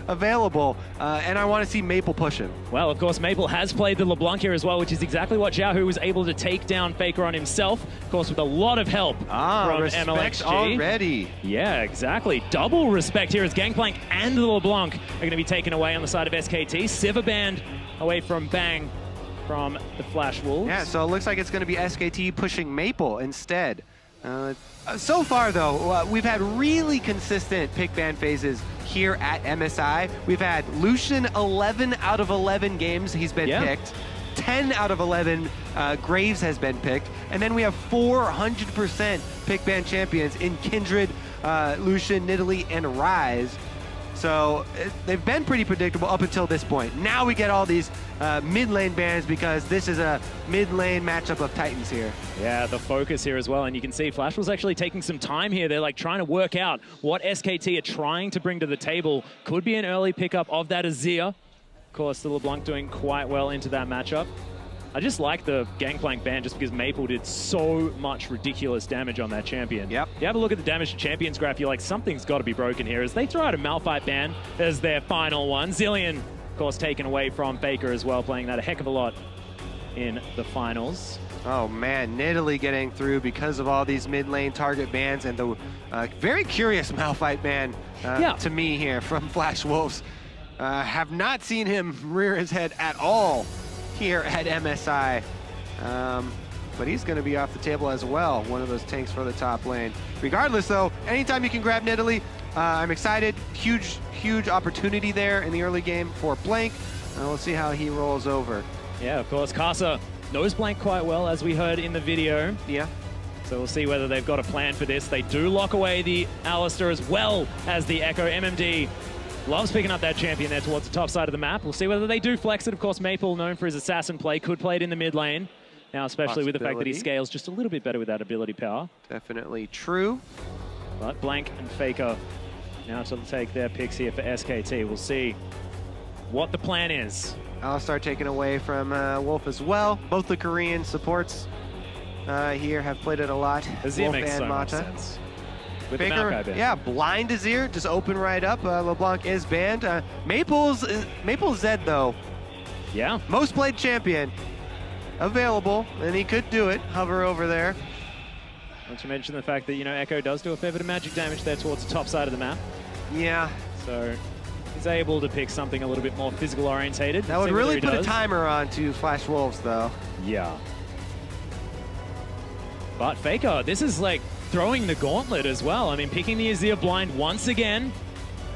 available, and I want to see Maple push him. Well, of course, Maple has played the LeBlanc here as well, which is exactly what Xiaohu was able to take down Faker on himself, of course, with a lot of help from respect MLXG. already. Yeah, exactly. Double respect here as Gangplank and the LeBlanc are going to be taken away on the side of SKT. Siva banned away from Bang from the Flash Wolves. Yeah, so it looks like it's going to be SKT pushing Maple instead. So far, though, we've had really consistent pick ban phases here at MSI. We've had Lucian 11 out of 11 games he's been picked. 10 out of 11 Graves has been picked. And then we have 400% pick ban champions in Kindred, Lucian, Nidalee, and Ryze. So they've been pretty predictable up until this point. Now we get all these mid lane bans because this is a mid lane matchup of Titans here. Yeah, the focus here as well. And you can see Flash was actually taking some time here. They're like trying to work out what SKT are trying to bring to the table. Could be an early pickup of that Azir. Of course, the LeBlanc doing quite well into that matchup. I just like the Gangplank ban just because Maple did so much ridiculous damage on that champion. Yep. You have a look at the damage to champions graph, you're like, something's got to be broken here. As they throw out a Malphite ban as their final one. Zillion, of course, taken away from Faker as well, playing that a heck of a lot in the finals. Oh man, Nidalee getting through because of all these mid lane target bans and the very curious Malphite ban to me here from Flash Wolves. Have not seen him rear his head at all here at MSI, but he's going to be off the table as well, one of those tanks for the top lane. Regardless though, anytime you can grab Nidalee, I'm excited. Huge opportunity there in the early game for Blank. We'll see how he rolls over. Yeah, of course, Karsa knows Blank quite well, as we heard in the video. Yeah. So we'll see whether they've got a plan for this. They do lock away the Alistar as well as the Ekko. MMD loves picking up that champion there towards the top side of the map. We'll see whether they do flex it. Of course, Maple, known for his assassin play, could play it in the mid lane. Now, especially with the fact that he scales just a little bit better with that ability power. Definitely true. But Blank and Faker now to take their picks here for SKT. We'll see what the plan is. Alistar taken away from Wolf as well. Both the Korean supports here have played it a lot. Azir Wolf makes and so Mata. much sense. With Faker, the yeah, blind Azir, just open right up. LeBlanc is banned. Maple's Zed though. Yeah. Most played champion available, and he could do it. Hover over there. Not to mention the fact that, you know, Ekko does do a fair bit of magic damage there towards the top side of the map. Yeah. So he's able to pick something a little bit more physical orientated. That would really put a timer on to Flash Wolves though. Yeah. But Faker, this is like throwing the gauntlet as well. I mean, picking the Azir blind once again,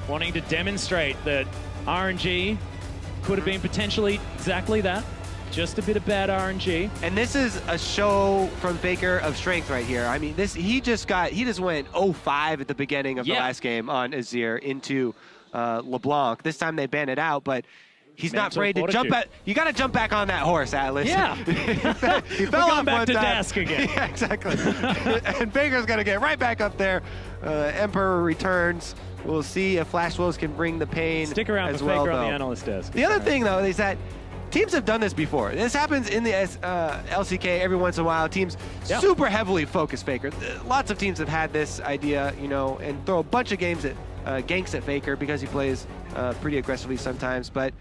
wanting to demonstrate that RNG could have been potentially exactly that. Just a bit of bad RNG. And this is a show from Faker of strength right here. I mean, he just went 0-5 at the beginning of the last game on Azir into LeBlanc. This time they banned it out, but he's not afraid to jump at. You got to jump back on that horse, Atlas. Yeah. he fell off back one to time. desk again. Yeah, exactly. And Faker's going to get right back up there. Emperor returns. We'll see if Flash Wolves can bring the pain. Stick around as for well, Faker though. on the analyst desk. The other thing, though, is that teams have done this before. This happens in the LCK every once in a while. Teams super heavily focus Faker. Lots of teams have had this idea, you know, and throw a bunch of games at ganks at Faker because he plays pretty aggressively sometimes. But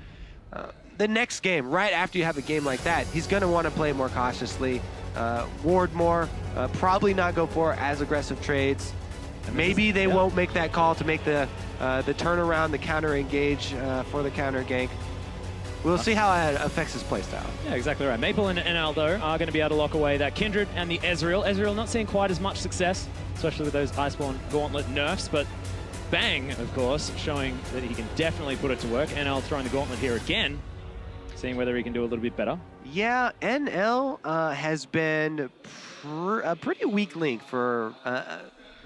the next game, right after you have a game like that, he's going to want to play more cautiously, ward more, probably not go for as aggressive trades. Maybe they won't make that call to make the turnaround, the counter engage for the counter gank. We'll see how it affects his playstyle. Yeah, exactly right. Maple and Aldo are going to be able to lock away that Kindred and the Ezreal. Ezreal not seeing quite as much success, especially with those Iceborne Gauntlet nerfs, but Bang, of course, showing that he can definitely put it to work. NL throwing the Gauntlet here again, seeing whether he can do a little bit better. Yeah, NL has been a pretty weak link for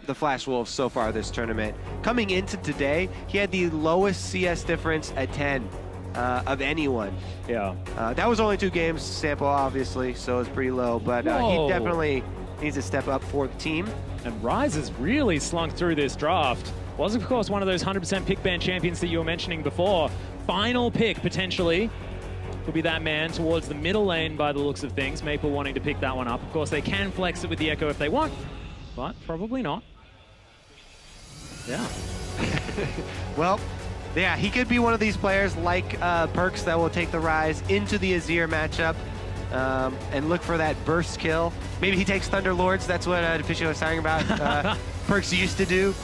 the Flash Wolves so far this tournament. Coming into today, he had the lowest CS difference at 10. Of anyone. Yeah. That was only 2 games sample, obviously, so it's pretty low, but he definitely needs to step up for the team. And Ryze has really slunk through this draft. Was, of course, one of those 100% pick ban champions that you were mentioning before. Final pick, potentially. Could be that man towards the middle lane by the looks of things. Maple wanting to pick that one up. Of course, they can flex it with the Ekko if they want, but probably not. Yeah. Well, Yeah, he could be one of these players like Perks that will take the Ryze into the Azir matchup and look for that burst kill. Maybe he takes Thunder Lords. That's what Deficio was talking about. Perks used to do.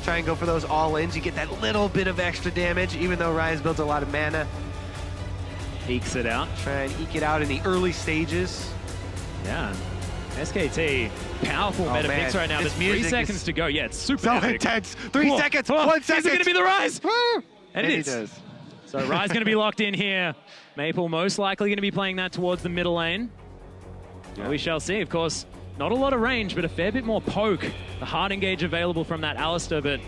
Try and go for those all-ins. You get that little bit of extra damage, even though Ryze builds a lot of mana. Ekes it out. Try and eke it out in the early stages. Yeah. SKT, powerful meta picks right now. There's 3 seconds to go. Yeah, it's super epic. Intense. 3 seconds, 1 second. Is it going to be the Ryze? And it is. Does. So Ryze going to be locked in here. Maple most likely going to be playing that towards the middle lane. Yeah. We shall see. Of course, not a lot of range, but a fair bit more poke. The hard engage available from that Alistar, but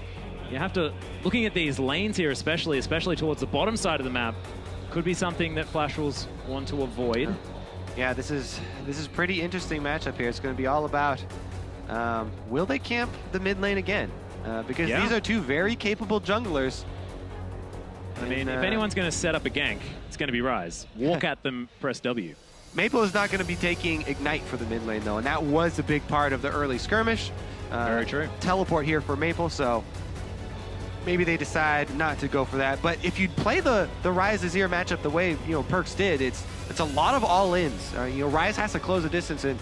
you have to, looking at these lanes here especially towards the bottom side of the map, could be something that Flash Wolves want to avoid. Yeah, this is pretty interesting matchup here. It's going to be all about will they camp the mid lane again? Because these are two very capable junglers. I mean, if anyone's going to set up a gank, it's going to be Ryze. Walk at them, press W. Maple is not going to be taking Ignite for the mid lane, though, and that was a big part of the early skirmish. Very true. Teleport here for Maple, so maybe they decide not to go for that. But if you play the Ryze Azir matchup the way Perks did, it's a lot of all-ins. Ryze has to close the distance and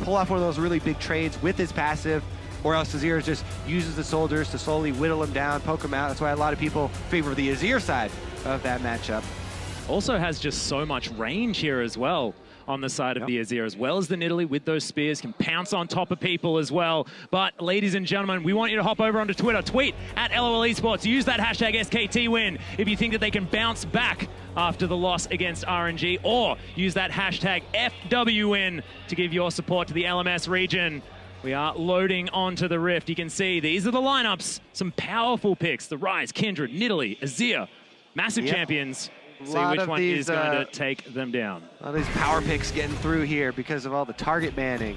pull off one of those really big trades with his passive, or else Azir just uses the soldiers to slowly whittle him down, poke him out. That's why a lot of people favor the Azir side of that matchup. Also has just so much range here as well on the side of the Azir, as well as the Nidalee with those spears, can pounce on top of people as well. But ladies and gentlemen, we want you to hop over onto Twitter, tweet at LOL Esports, use that hashtag SKT win if you think that they can bounce back after the loss against RNG, or use that hashtag FWWin to give your support to the LMS region. We are loading onto the Rift. You can see these are the lineups, some powerful picks, the Ryze, Kindred, Nidalee, Azir, massive champions. See which one is going to take them down. A lot of these power picks getting through here because of all the target banning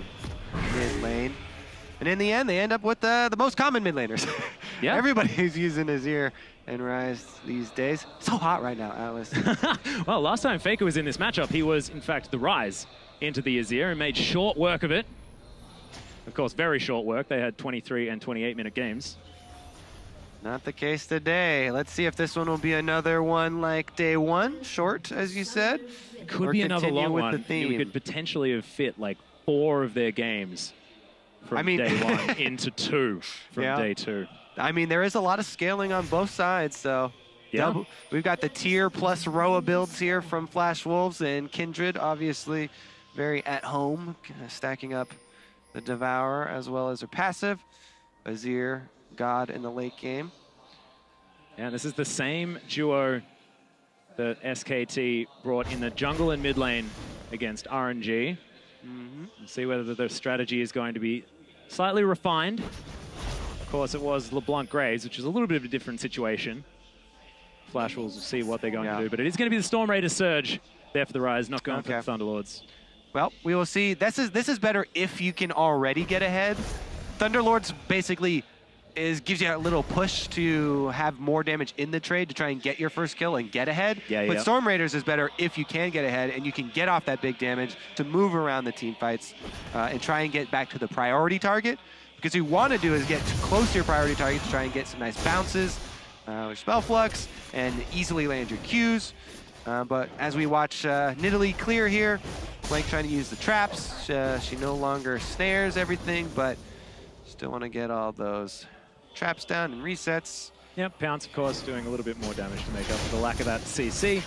mid lane. And in the end, they end up with the most common mid laners. Yeah. Everybody's using Azir and Ryze these days. So hot right now, Atlas. Well, last time Faker was in this matchup, he was, in fact, the Ryze into the Azir and made short work of it. Of course, very short work. They had 23 and 28-minute games. Not the case today. Let's see if this one will be another one like day one, short, as you said. Could be another long one. You could potentially have fit like 4 of their games from day 1 into 2 from day 2. I mean, there is a lot of scaling on both sides, so we've got the tier plus Roa builds here from Flash Wolves, and Kindred, obviously, very at home, stacking up the Devourer as well as her passive. Azir, God in the late game. Yeah, this is the same duo that SKT brought in the jungle and mid lane against RNG. We'll see whether the strategy is going to be slightly refined. Of course, it was LeBlanc Graves, which is a little bit of a different situation. Flash Wolves will see what they're going to do, but it is going to be the Storm Raider Surge there for the Ryze, not going for the Thunderlords. Well, we will see. This is better if you can already get ahead. Thunderlords basically gives you a little push to have more damage in the trade to try and get your first kill and get ahead. But Storm Raiders is better if you can get ahead and you can get off that big damage to move around the team fights and try and get back to the priority target. Because what you want to do is get close to your priority target to try and get some nice bounces with Spell Flux and easily land your Qs. But as we watch Nidalee clear here, Blank trying to use the traps. She no longer snares everything, but still want to get all those traps down and resets. Yep, Pounce, of course, doing a little bit more damage to make up for the lack of that CC.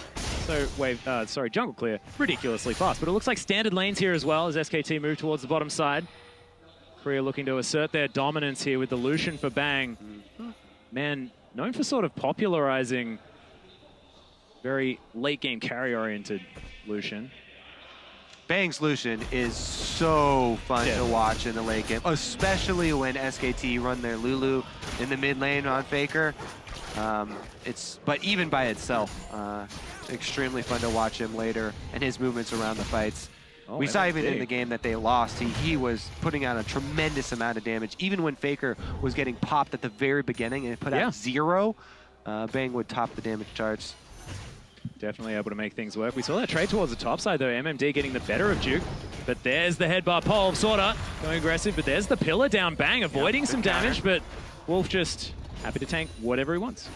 So jungle clear ridiculously fast, but it looks like standard lanes here as well as SKT move towards the bottom side. Korea looking to assert their dominance here with the Lucian for Bang. Man, known for sort of popularizing very late game carry-oriented Lucian. Bang's Lucian is so fun to watch in the late game, especially when SKT run their Lulu in the mid lane on Faker. But even by itself, extremely fun to watch him later and his movements around the fights. We saw even in the game that they lost, he was putting out a tremendous amount of damage. Even when Faker was getting popped at the very beginning and put out 0, Bang would top the damage charts. Definitely able to make things work. We saw that trade towards the top side, though. MMD getting the better of Duke. But there's the headbutt pole of SwordArt going aggressive. But there's the pillar down. Bang, avoiding some damage. But Wolf just happy to tank whatever he wants.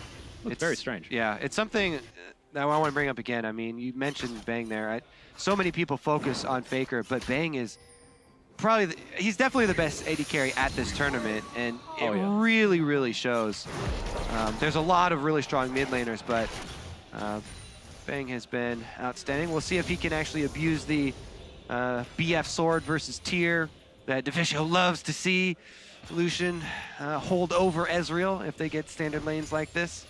Looks very strange. Yeah, it's something that I want to bring up again. I mean, you mentioned Bang there. Right? So many people focus on Faker, but Bang is probably, he's definitely the best AD carry at this tournament, and it really, really shows. There's a lot of really strong mid laners, but Bang has been outstanding. We'll see if he can actually abuse the BF sword versus tier that Deficio loves to see. Lucian hold over Ezreal if they get standard lanes like this.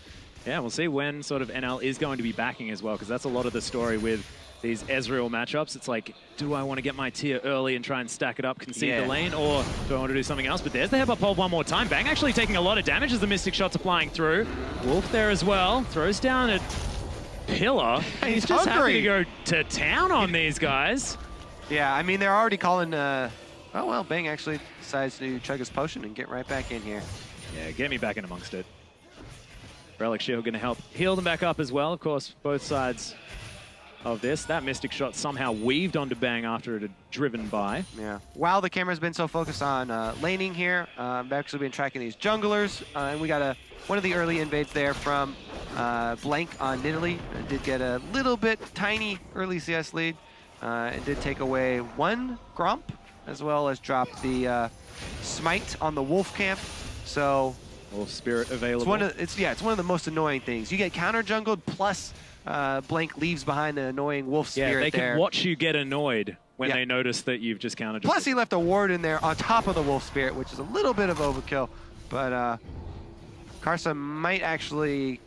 Yeah, we'll see when sort of NL is going to be backing as well, because that's a lot of the story with these Ezreal matchups. It's like, do I want to get my tier early and try and stack it up, concede the lane, or do I want to do something else? But there's the headbutt pole one more time. Bang actually taking a lot of damage as the Mystic Shots are flying through. Wolf there as well, throws down a pillar. He's just happy to go to town on these guys. Yeah, I mean, they're already calling, oh well, Bang actually decides to chug his potion and get right back in here. Yeah, get me back in amongst it. Relic Shield going to help heal them back up as well. Of course, both sides of this. That Mystic Shot somehow weaved onto Bang after it had driven by. Yeah. While the camera's been so focused on laning here, I've actually been tracking these junglers, and we got one of the early invades there from Blank on Nidalee. Did get a little bit tiny early CS lead. It did take away one Gromp, as well as drop the Smite on the Wolf camp. So Wolf Spirit available. It's one of the most annoying things. You get counter jungled, plus Blank leaves behind the annoying Wolf Spirit there. Yeah, they can watch you get annoyed when they notice that you've just counter jungled. Plus he left a ward in there on top of the Wolf Spirit, which is a little bit of overkill. But Karsa might actually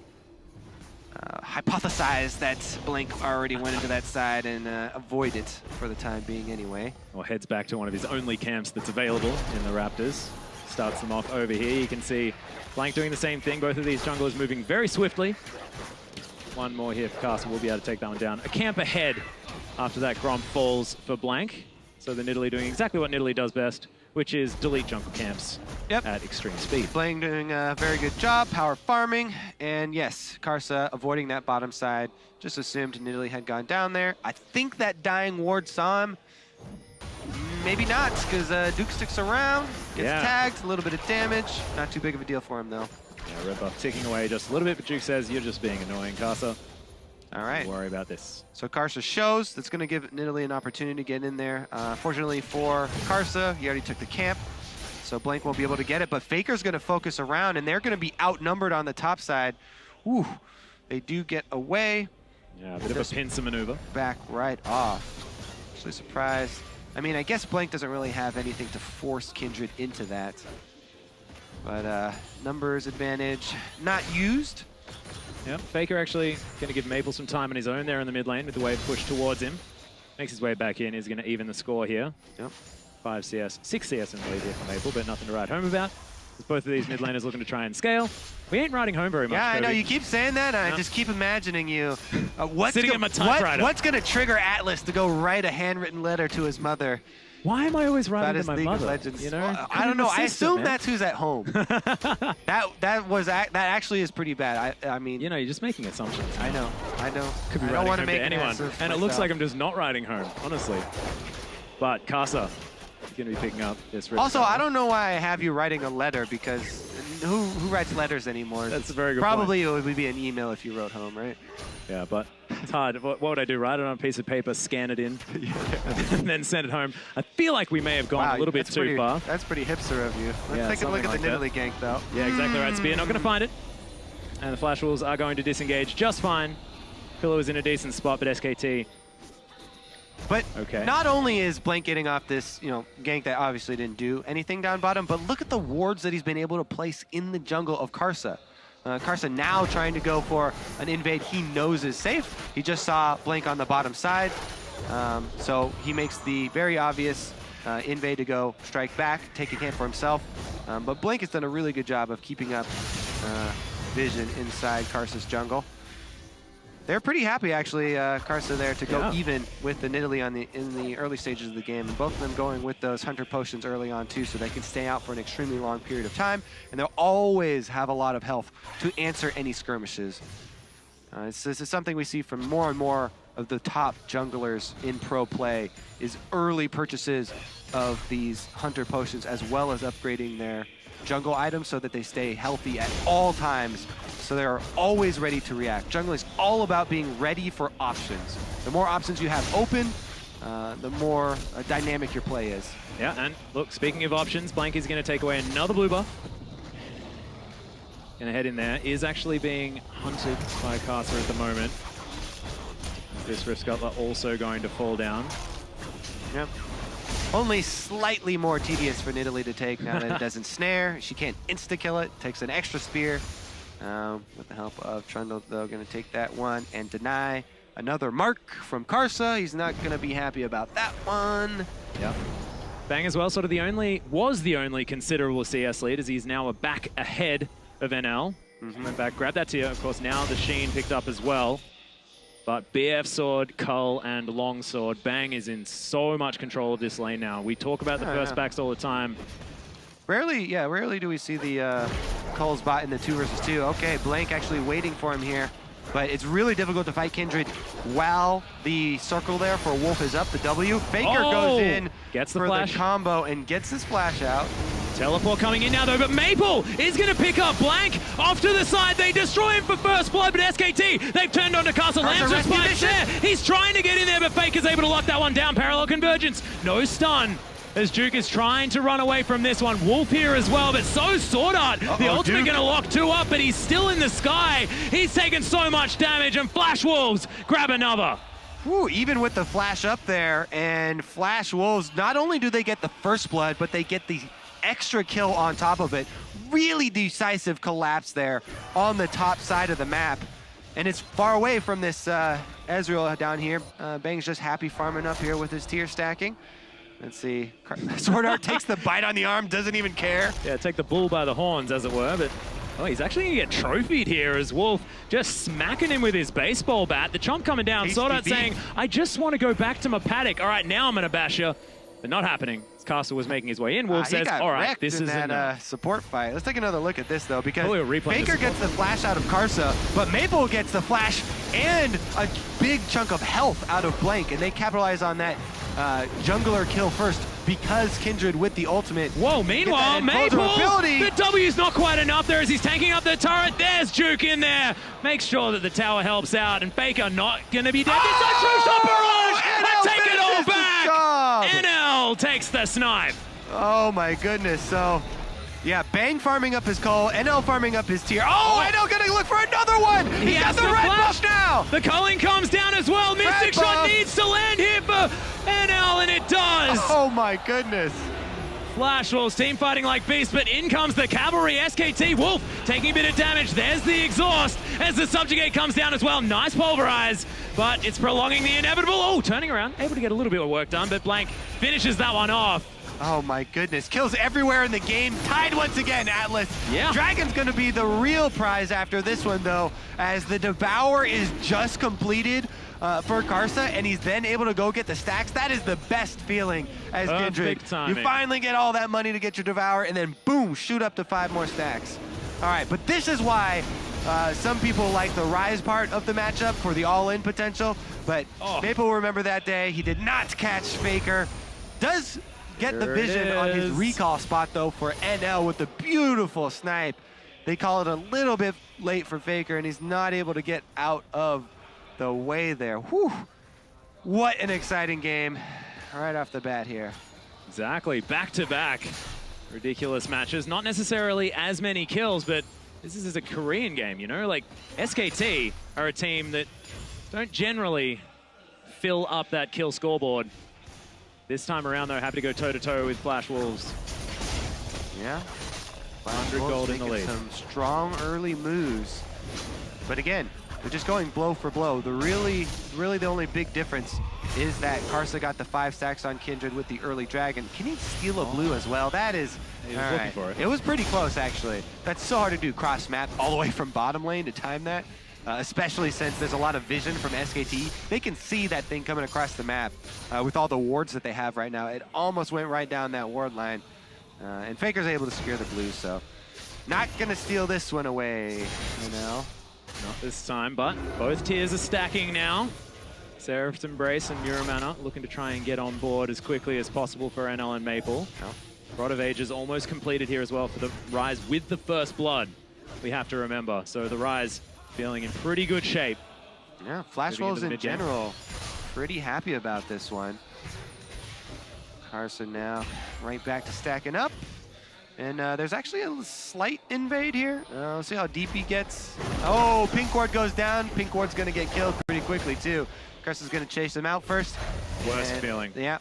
hypothesize that Blank already went into that side and avoid it for the time being anyway. Or heads back to one of his only camps that's available in the Raptors. Starts them off over here. You can see Blank doing the same thing. Both of these junglers moving very swiftly. One more here for Karsa. We'll be able to take that one down. A camp ahead after that Gromp falls for Blank. So the Nidalee doing exactly what Nidalee does best, which is delete jungle camps at extreme speed. Blank doing a very good job, power farming, and yes, Karsa avoiding that bottom side. Just assumed Nidalee had gone down there. I think that dying ward saw him. Maybe not, because Duke sticks around, gets tagged, a little bit of damage. Not too big of a deal for him, though. Yeah, red buff ticking away just a little bit, but Duke says, you're just being annoying, Karsa. All right. Don't worry about this. So Karsa shows. That's going to give Nidalee an opportunity to get in there. Fortunately for Karsa, he already took the camp, so Blank won't be able to get it, but Faker's going to focus around, and they're going to be outnumbered on the top side. Ooh, they do get away. Yeah, a bit of a pincer maneuver. Back right off. Actually surprised. I mean, I guess Blank doesn't really have anything to force Kindred into that. But numbers advantage not used. Yep, Faker actually going to give Maple some time on his own there in the mid lane with the wave push towards him. Makes his way back in. He's going to even the score here. Yep. 5 CS, 6 CS in the lead here for Maple, but nothing to write home about. With both of these mid laners looking to try and scale. We ain't riding home very much. Yeah, I know. You keep saying that, and I just keep imagining you. Sitting at my typewriter. What's going to trigger Atlas to go write a handwritten letter to his mother? Why am I always writing to my League mother? Legends. You know? I don't know. I assume that's who's at home. that actually is pretty bad. I mean, you know, you're just making assumptions. I know. Could be writing home to anyone, and it looks like I'm just not writing home, honestly. But Karsa is going to be picking up this. Also, I don't know why I have you writing a letter, because who writes letters anymore? That's a very good Probably point. It would be an email if you wrote home, right? Yeah, but it's hard. What would I do? Write it on a piece of paper, scan it in, and then send it home. I feel like we may have gone a little bit too far. That's pretty hipster of you. Let's take a look at the Nidalee gank, though. Yeah, exactly right. Spear not going to find it. And the Flash Wolves are going to disengage just fine. Pillow is in a decent spot, but SKT. But not only is Blank getting off this, gank that obviously didn't do anything down bottom, but look at the wards that he's been able to place in the jungle of Karsa. Karsa now trying to go for an invade he knows is safe. He just saw Blank on the bottom side, so he makes the very obvious invade to go strike back, take a camp for himself. But Blank has done a really good job of keeping up vision inside Karsa's jungle. They're pretty happy, actually, Karsa there to go even with the Nidalee in the early stages of the game. And both of them going with those Hunter Potions early on, too, so they can stay out for an extremely long period of time. And they'll always have a lot of health to answer any skirmishes. This is something we see from more and more of the top junglers in pro play, is early purchases of these Hunter Potions, as well as upgrading their jungle items so that they stay healthy at all times, so they're always ready to react. Jungling is all about being ready for options. The more options you have open, the more dynamic your play is. Yeah, and look, speaking of options, Blank is going to take away another blue buff. Going to head in there. Is actually being hunted by Karsa at the moment. This Rift Scuttler also going to fall down. Yep. Only slightly more tedious for Nidalee to take now that it doesn't snare. She can't insta-kill it. Takes an extra spear. With the help of Trundle, though, going to take that one and deny. Another mark from Karsa. He's not going to be happy about that one. Yep. Bang as well, sort of was the only considerable CS lead, as he's now back ahead of NL. Went back, grabbed that tier. Of course, now the Sheen picked up as well. But BF Sword, Cull, and Longsword, Bang is in so much control of this lane now. We talk about the first backs all the time. Rarely do we see the Cull's bot in the 2 versus 2. Okay, Blank actually waiting for him here. But it's really difficult to fight Kindred while the circle there for Wolf is up, the W. Faker goes in gets the for flash. the combo and gets his flash out. Teleport coming in now though, but Maple is going to pick up Blank off to the side. They destroy him for first blood, but SKT, they've turned on to Karsa. Lamb's response there. He's trying to get in there, but Faker's able to lock that one down. Parallel convergence, no stun. As Duke is trying to run away from this one. Wolf here as well, but so SwordArt. The ultimate going to lock 2 up, but he's still in the sky. He's taken so much damage, and Flash Wolves grab another. Whew, even with the flash up there, and Flash Wolves, not only do they get the first blood, but they get the extra kill on top of it. Really decisive collapse there on the top side of the map. And it's far away from this Ezreal down here. Bang's just happy farming up here with his tier stacking. Let's see. SwordArt takes the bite on the arm, doesn't even care. Yeah, take the bull by the horns, as it were. But he's actually going to get trophied here as Wolf just smacking him with his baseball bat. The chomp coming down. SwordArt saying, I just want to go back to my paddock. All right, now I'm going to bash you. But not happening. Karsa was making his way in. Wolf says, all right, this is that support fight. Let's take another look at this, though, because Faker gets the flash out of Karsa, but Maple gets the flash and a big chunk of health out of Blank, and they capitalize on that jungler kill first because Kindred with the ultimate. Whoa, meanwhile, Maple, the W's not quite enough there as he's tanking up the turret. There's Juke in there. Makes sure that the tower helps out, and Faker not going to be dead. It's a true shot barrage! I take it all back! NL takes the snipe. Oh my goodness, so yeah, Bang farming up his call, NL farming up his tier. Oh, NL gonna look for another one! He got the red buff now! The culling comes down as well. Mystic Shot needs to land here for NL, and it does! Oh my goodness. Flash Wolves team fighting like beasts, but in comes the cavalry. SKT Wolf taking a bit of damage. There's the exhaust as the subjugate comes down as well. Nice pulverize, but it's prolonging the inevitable. Oh, turning around, able to get a little bit of work done, but Blank finishes that one off. Oh my goodness, kills everywhere in the game. Tied once again, Atlas. Yeah. Dragon's gonna be the real prize after this one though, as the Devour is just completed for Karsa, and he's then able to go get the stacks. That is the best feeling as Kindred. You finally get all that money to get your Devour, and then boom, shoot up to 5 more stacks. All right, but this is why some people like the Ryze part of the matchup for the all-in potential, but Maple will remember that day. He did not catch Faker. Does get the vision on his recall spot, though, for NL with the beautiful snipe. They call it a little bit late for Faker, and he's not able to get out of the way there. Whew. What an exciting game right off the bat here. Exactly, back-to-back. Ridiculous matches. Not necessarily as many kills, but this is a Korean game, you know? Like, SKT are a team that don't generally fill up that kill scoreboard. This time around, though, happy to go toe-to-toe with Flash Wolves. Yeah. 100 gold in the lead. Some strong early moves. But again, they're just going blow for blow. The really the only big difference is that Karsa got the 5 stacks on Kindred with the early dragon. Can he steal a blue as well? That is, he was looking for it. It was pretty close, actually. That's so hard to do cross map all the way from bottom lane to time that. Especially since there's a lot of vision from SKT. They can see that thing coming across the map with all the wards that they have right now. It almost went right down that ward line. And Faker's able to secure the blue, so not gonna steal this one away, you know. Not this time, but both tiers are stacking now. Seraph's Embrace and Muramana looking to try and get on board as quickly as possible for NL and Maple. Rod of Ages almost completed here as well for the Ryze with the first blood. we have to remember. So the Ryze feeling in pretty good shape. Yeah, Flash Wolves in general, pretty happy about this one. Karsa now right back to stacking up. And there's actually a slight invade here. We'll see how deep he gets. Oh, Pink Ward goes down. Pink Ward's going to get killed pretty quickly, too. Karsa's going to chase him out first. Worst feeling. Yeah.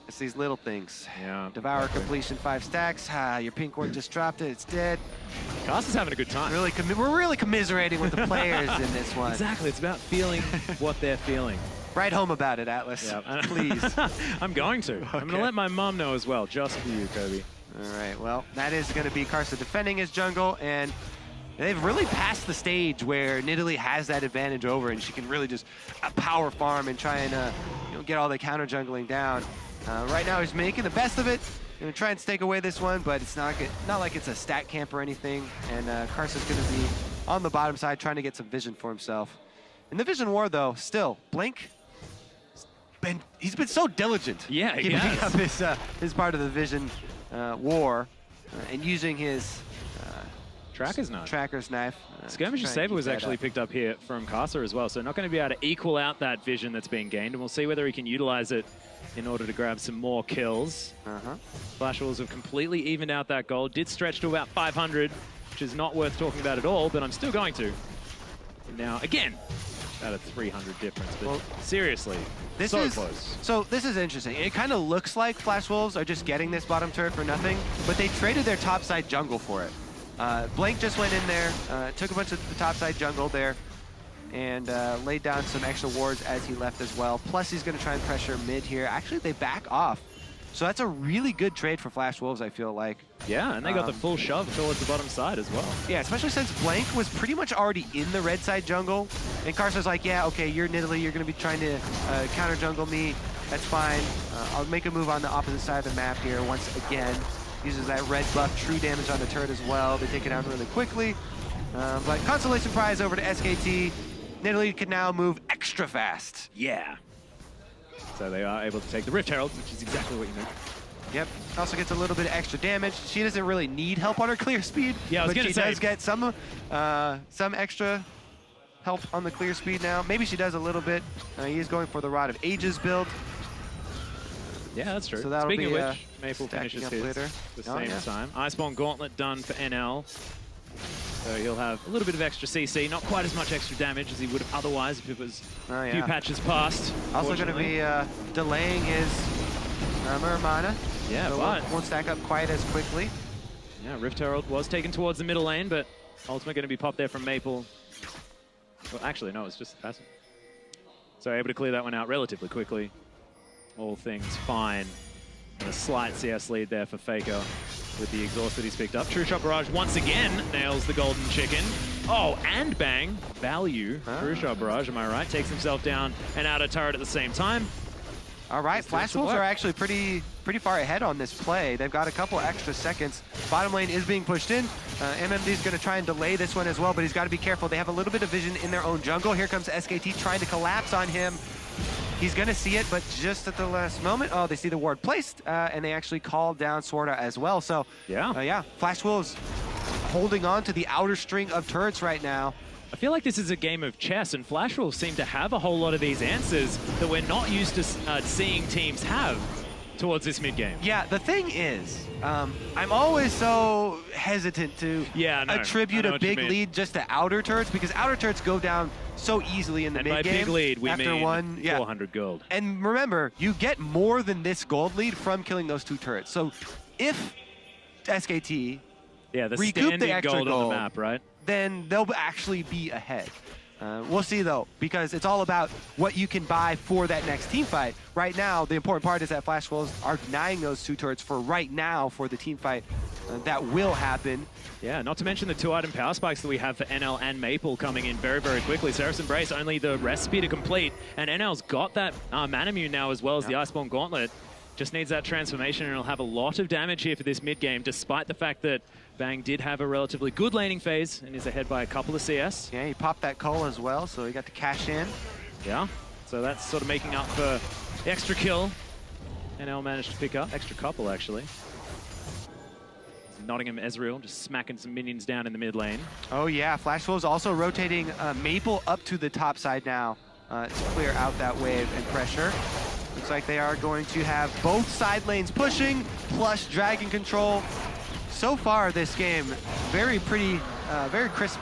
It's these little things. Yeah. Devour completion 5 stacks. Your Pink Ward just dropped it. It's dead. Karsa's having a good time. We're really commiserating with the players in this one. Exactly. It's about feeling what they're feeling. Write home about it, Atlas. Yeah. Please. I'm going to. Okay. I'm going to let my mom know as well, just for you, Kobe. All right, well, that is going to be Karsa defending his jungle, and they've really passed the stage where Nidalee has that advantage over, and she can really just power farm and try and get all the counter jungling down. Right now, he's making the best of it. Going to try and stake away this one, but it's not like it's a stat camp or anything, and Karsa's going to be on the bottom side trying to get some vision for himself. In the vision war, though, still, Blink, he's been so diligent. Yeah, he keeping has. up his part of the vision war and using his Tracker's knife. Skirmisher's Saber was actually picked up here from Karsa as well, so not going to be able to equal out that vision that's being gained, and we'll see whether he can utilize it in order to grab some more kills. Flash Wolves have completely evened out that gold. Did stretch to about 500, which is not worth talking about at all, but I'm still going to. Now, again, about a 300 difference, but well, seriously, close. So this is interesting. It kind of looks like Flash Wolves are just getting this bottom turret for nothing, but they traded their topside jungle for it. Blank just went in there, took a bunch of the topside jungle there, and laid down some extra wards as he left as well. Plus, he's going to try and pressure mid here. Actually, they back off. So that's a really good trade for Flash Wolves, I feel like. Yeah, and they got the full shove towards the bottom side as well. Yeah, especially since Blank was pretty much already in the red side jungle. And Karsa's like, yeah, okay, you're Nidalee, you're going to be trying to counter jungle me. That's fine. I'll make a move on the opposite side of the map here once again. Uses that red buff, true damage on the turret as well. They take it down really quickly. But consolation prize over to SKT. Nidalee can now move extra fast. Yeah. So they are able to take the Rift Herald, which is exactly what you meant. Yep. Also gets a little bit of extra damage. She doesn't really need help on her clear speed. Yeah, I was gonna say. But she does get some extra help on the clear speed now. Maybe she does a little bit. He is going for the Rod of Ages build. Yeah, that's true. So that'll Speaking be, of which, Maple finishes his later. the same time. Iceborne Gauntlet done for NL. So he'll have a little bit of extra CC, not quite as much extra damage as he would have otherwise if it was a few patches past. Also going to be delaying his Muramana. Yeah, so but won't stack up quite as quickly. Yeah, Rift Herald was taken towards the middle lane, but ultimately going to be popped there from Maple. Well, actually, no, it's just passive. So able to clear that one out relatively quickly. All things fine. And a slight CS lead there for Faker with the exhaust that he's picked up. True Shot Barrage once again nails the golden chicken. Oh, and bang, value. True Shot Barrage, am I right? Takes himself down and out of turret at the same time. All right, Flash Wolves are actually pretty far ahead on this play. They've got a couple extra seconds. Bottom lane is being pushed in. MMD's going to try and delay this one as well, but he's got to be careful. They have a little bit of vision in their own jungle. Here comes SKT trying to collapse on him. He's going to see it, but just at the last moment, they see the ward placed, and they actually call down SwordArt as well. So, yeah, Flash Wolves holding on to the outer string of turrets right now. I feel like this is a game of chess, and Flash Wolves seem to have a whole lot of these answers that we're not used to seeing teams have towards this mid-game. Yeah, the thing is, I'm always so hesitant to attribute a big lead just to outer turrets, because outer turrets go down so easily in the mid-game. And by big lead, we after mean 400 gold. And remember, you get more than this gold lead from killing those two turrets. So if SKT recoup the extra gold on the map, right? Then they'll actually be ahead. We'll see, though, because it's all about what you can buy for that next team fight. Right now, the important part is that Flash Wolves are denying those two turrets for right now for the team fight that will happen. Yeah, not to mention the 2-item power spikes that we have for NL and Maple coming in very, very quickly. Seraph Embrace, only the recipe to complete, and NL's got that Manamune now as well as the Iceborne Gauntlet. Just needs that transformation, and it'll have a lot of damage here for this mid-game, despite the fact that Bang did have a relatively good laning phase and is ahead by a couple of CS. Yeah, he popped that coal as well, so he got to cash in. Yeah, so that's sort of making up for the extra kill NL managed to pick up. Extra couple, actually. Nottingham Ezreal just smacking some minions down in the mid lane. Oh yeah, Flash Wolves also rotating Maple up to the top side now to clear out that wave and pressure. Looks like they are going to have both side lanes pushing, plus dragon control. So far this game, very pretty, very crisp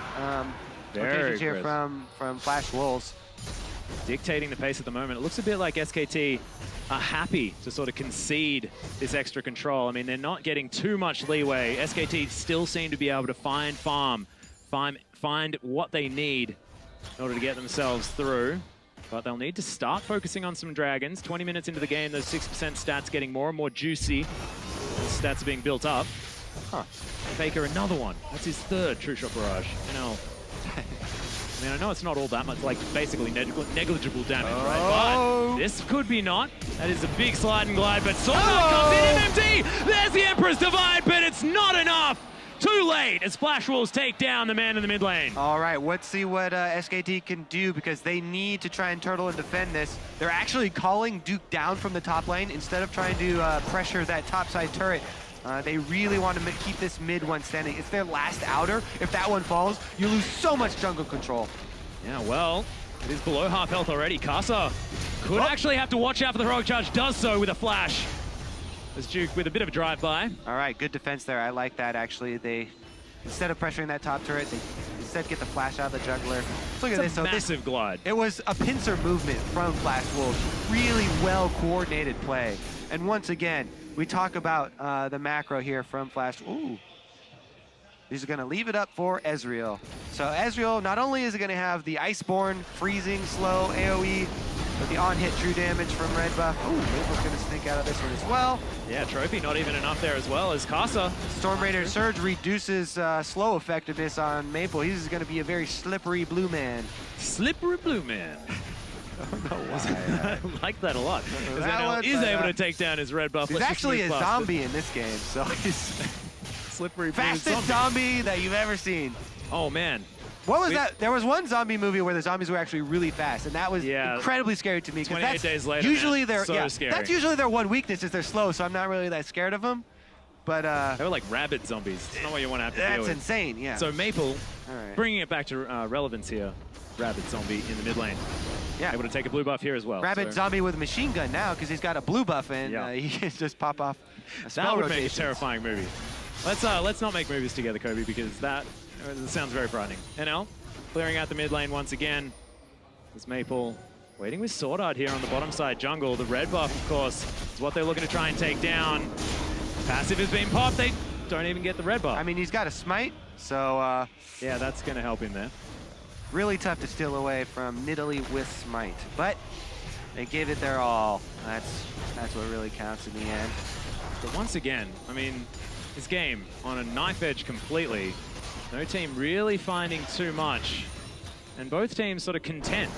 rotations here from Flash Wolves. Dictating the pace at the moment. It looks a bit like SKT are happy to sort of concede this extra control. I mean, they're not getting too much leeway. SKT still seem to be able to find what they need in order to get themselves through. But they'll need to start focusing on some dragons. 20 minutes into the game, those 6% stats getting more and more juicy. Those stats are being built up. Huh. Faker, another one. That's his third True Shot Barrage. You know, I mean, I know it's not all that much, like basically negligible damage, right? But this could be not. That is a big slide and glide, but SwordArt comes in MMT! There's the Emperor's Divide, but it's not enough! Too late as Flash Wolves take down the man in the mid lane. All right, let's see what SKT can do because they need to try and turtle and defend this. They're actually calling Duke down from the top lane instead of trying to pressure that top side turret. They really want to keep this mid one standing. It's their last outer. If that one falls, you lose so much jungle control. Yeah, well, it is below half health already. Karsa could actually have to watch out for the heroic charge. Does so with a flash. As Duke with a bit of a drive-by. All right, good defense there. I like that, actually. They, instead of pressuring that top turret, they instead get the flash out of the jungler. Look at this. So massive glide. It was a pincer movement from Flash Wolves. Really well-coordinated play. And once again, we talk about the macro here from Flash. Ooh. He's going to leave it up for Ezreal. So Ezreal, not only is it going to have the Iceborne, freezing, slow, AoE, but the on-hit true damage from red buff. Ooh, Maple's going to sneak out of this one as well. Yeah, trophy not even enough there as well as Karsa. Storm Raider Surge reduces slow effectiveness on Maple. He's going to be a very slippery blue man. Slippery blue man. I don't know why. I like that a lot. Ezreal is able to take down his red buff. He's actually a zombie in this game, so he's slippery fastest zombie that you've ever seen. Oh man. What was that? There was one zombie movie where the zombies were actually really fast, and that was incredibly scary to me. 28 days later, usually man, scary. That's usually their one weakness is they're slow, so I'm not really that scared of them. But they were like rabid zombies. It's not what you want to have to deal with. That's insane, yeah. So Maple, bringing it back to relevance here, rabid zombie in the mid lane. Yeah, able to take a blue buff here as well. Rabid zombie with a machine gun now because he's got a blue buff and he can just pop off a spell That would rotation. make a terrifying movie. Let's not make movies together, Kobe, because that sounds very frightening. NL clearing out the mid lane once again. There's Maple waiting with SwordArt here on the bottom side jungle. The red buff, of course, is what they're looking to try and take down. Passive has been popped. They don't even get the red buff. I mean, he's got a smite, so yeah, that's going to help him there. Really tough to steal away from Nidalee with smite, but they gave it their all. That's what really counts in the end. But once again, I mean, this game on a knife edge completely. No team really finding too much, and both teams sort of content.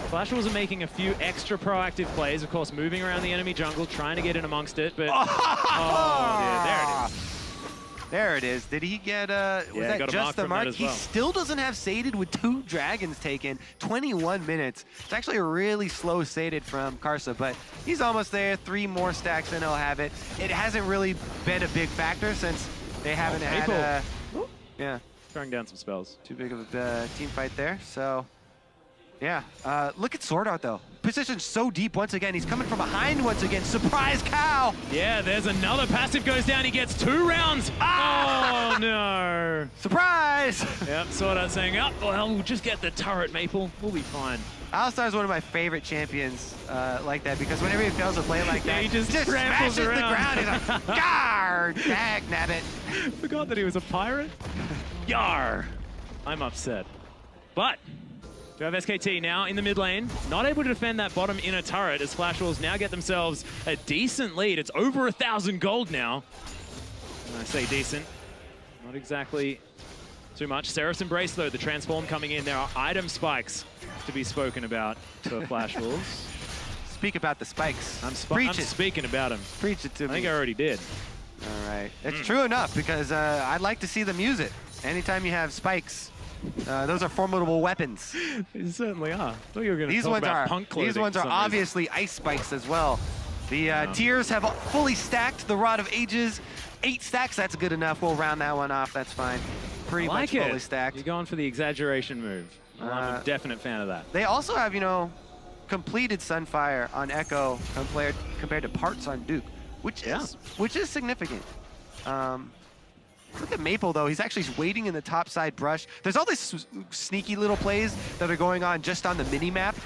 Flash Wolves are making a few extra proactive plays, of course, moving around the enemy jungle, trying to get in amongst it, but yeah, there it is. There it is. Did he get, was that just the mark? He still doesn't have sated with 2 dragons taken, 21 minutes. It's actually a really slow sated from Karsa, but he's almost there. 3 more stacks and he'll have it. It hasn't really been a big factor since they haven't had, throwing down some spells. Too big of a team fight there, so yeah. Look at SwordArt though. Positioned so deep once again. He's coming from behind once again. Surprise cow! Yeah, there's another passive goes down. He gets 2 rounds. Oh no! Surprise! Yep, SwordArt saying, oh, well, we'll just get the turret, Maple. We'll be fine. Alistar is one of my favorite champions like that because whenever he fails to play like that, he just smashes around. the ground. He's like, Gar! Dag nabbit. Forgot that he was a pirate. Yar! I'm upset. But we have SKT now in the mid lane, not able to defend that bottom inner turret as Flash Wolves now get themselves a decent lead. It's over 1,000 gold now. And I say decent, not exactly too much. Seraph's Embrace though, the transform coming in. There are item spikes to be spoken about for Flash Wolves. Speak about the spikes. I'm speaking about them. Preach it to me. I think I already did. All right. It's true enough because I'd like to see them use it. Anytime you have spikes, those are formidable weapons. They certainly are. I thought you were going to talk about punk clothing. These ones are obviously ice spikes as well. The tiers have fully stacked the Rod of Ages. 8 stacks, that's good enough. We'll round that one off. That's fine. Pretty much fully stacked. You're going for the exaggeration move. I'm a definite fan of that. They also have, you know, completed Sunfire on Ekko compared to parts on Duke, which is significant. Look at Maple, though. He's actually waiting in the top side brush. There's all these sneaky little plays that are going on just on the mini-map,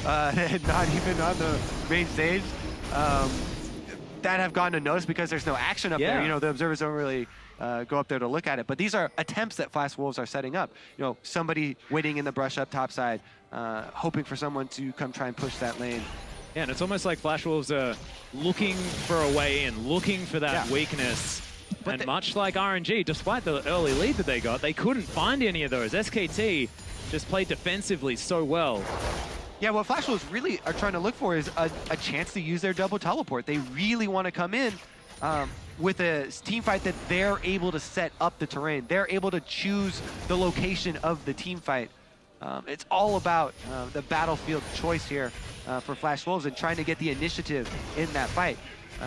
not even on the main stage, that have gone unnoticed because there's no action up there. You know, the observers don't really go up there to look at it. But these are attempts that Flash Wolves are setting up. You know, somebody waiting in the brush up top side, hoping for someone to come try and push that lane. Yeah, and it's almost like Flash Wolves are looking for a way in, looking for that weakness. And much like RNG, despite the early lead that they got, they couldn't find any of those. SKT just played defensively so well. Yeah, what Flash Wolves really are trying to look for is a chance to use their double teleport. They really want to come in with a team fight that they're able to set up the terrain. They're able to choose the location of the team fight. It's all about the battlefield choice here for Flash Wolves and trying to get the initiative in that fight.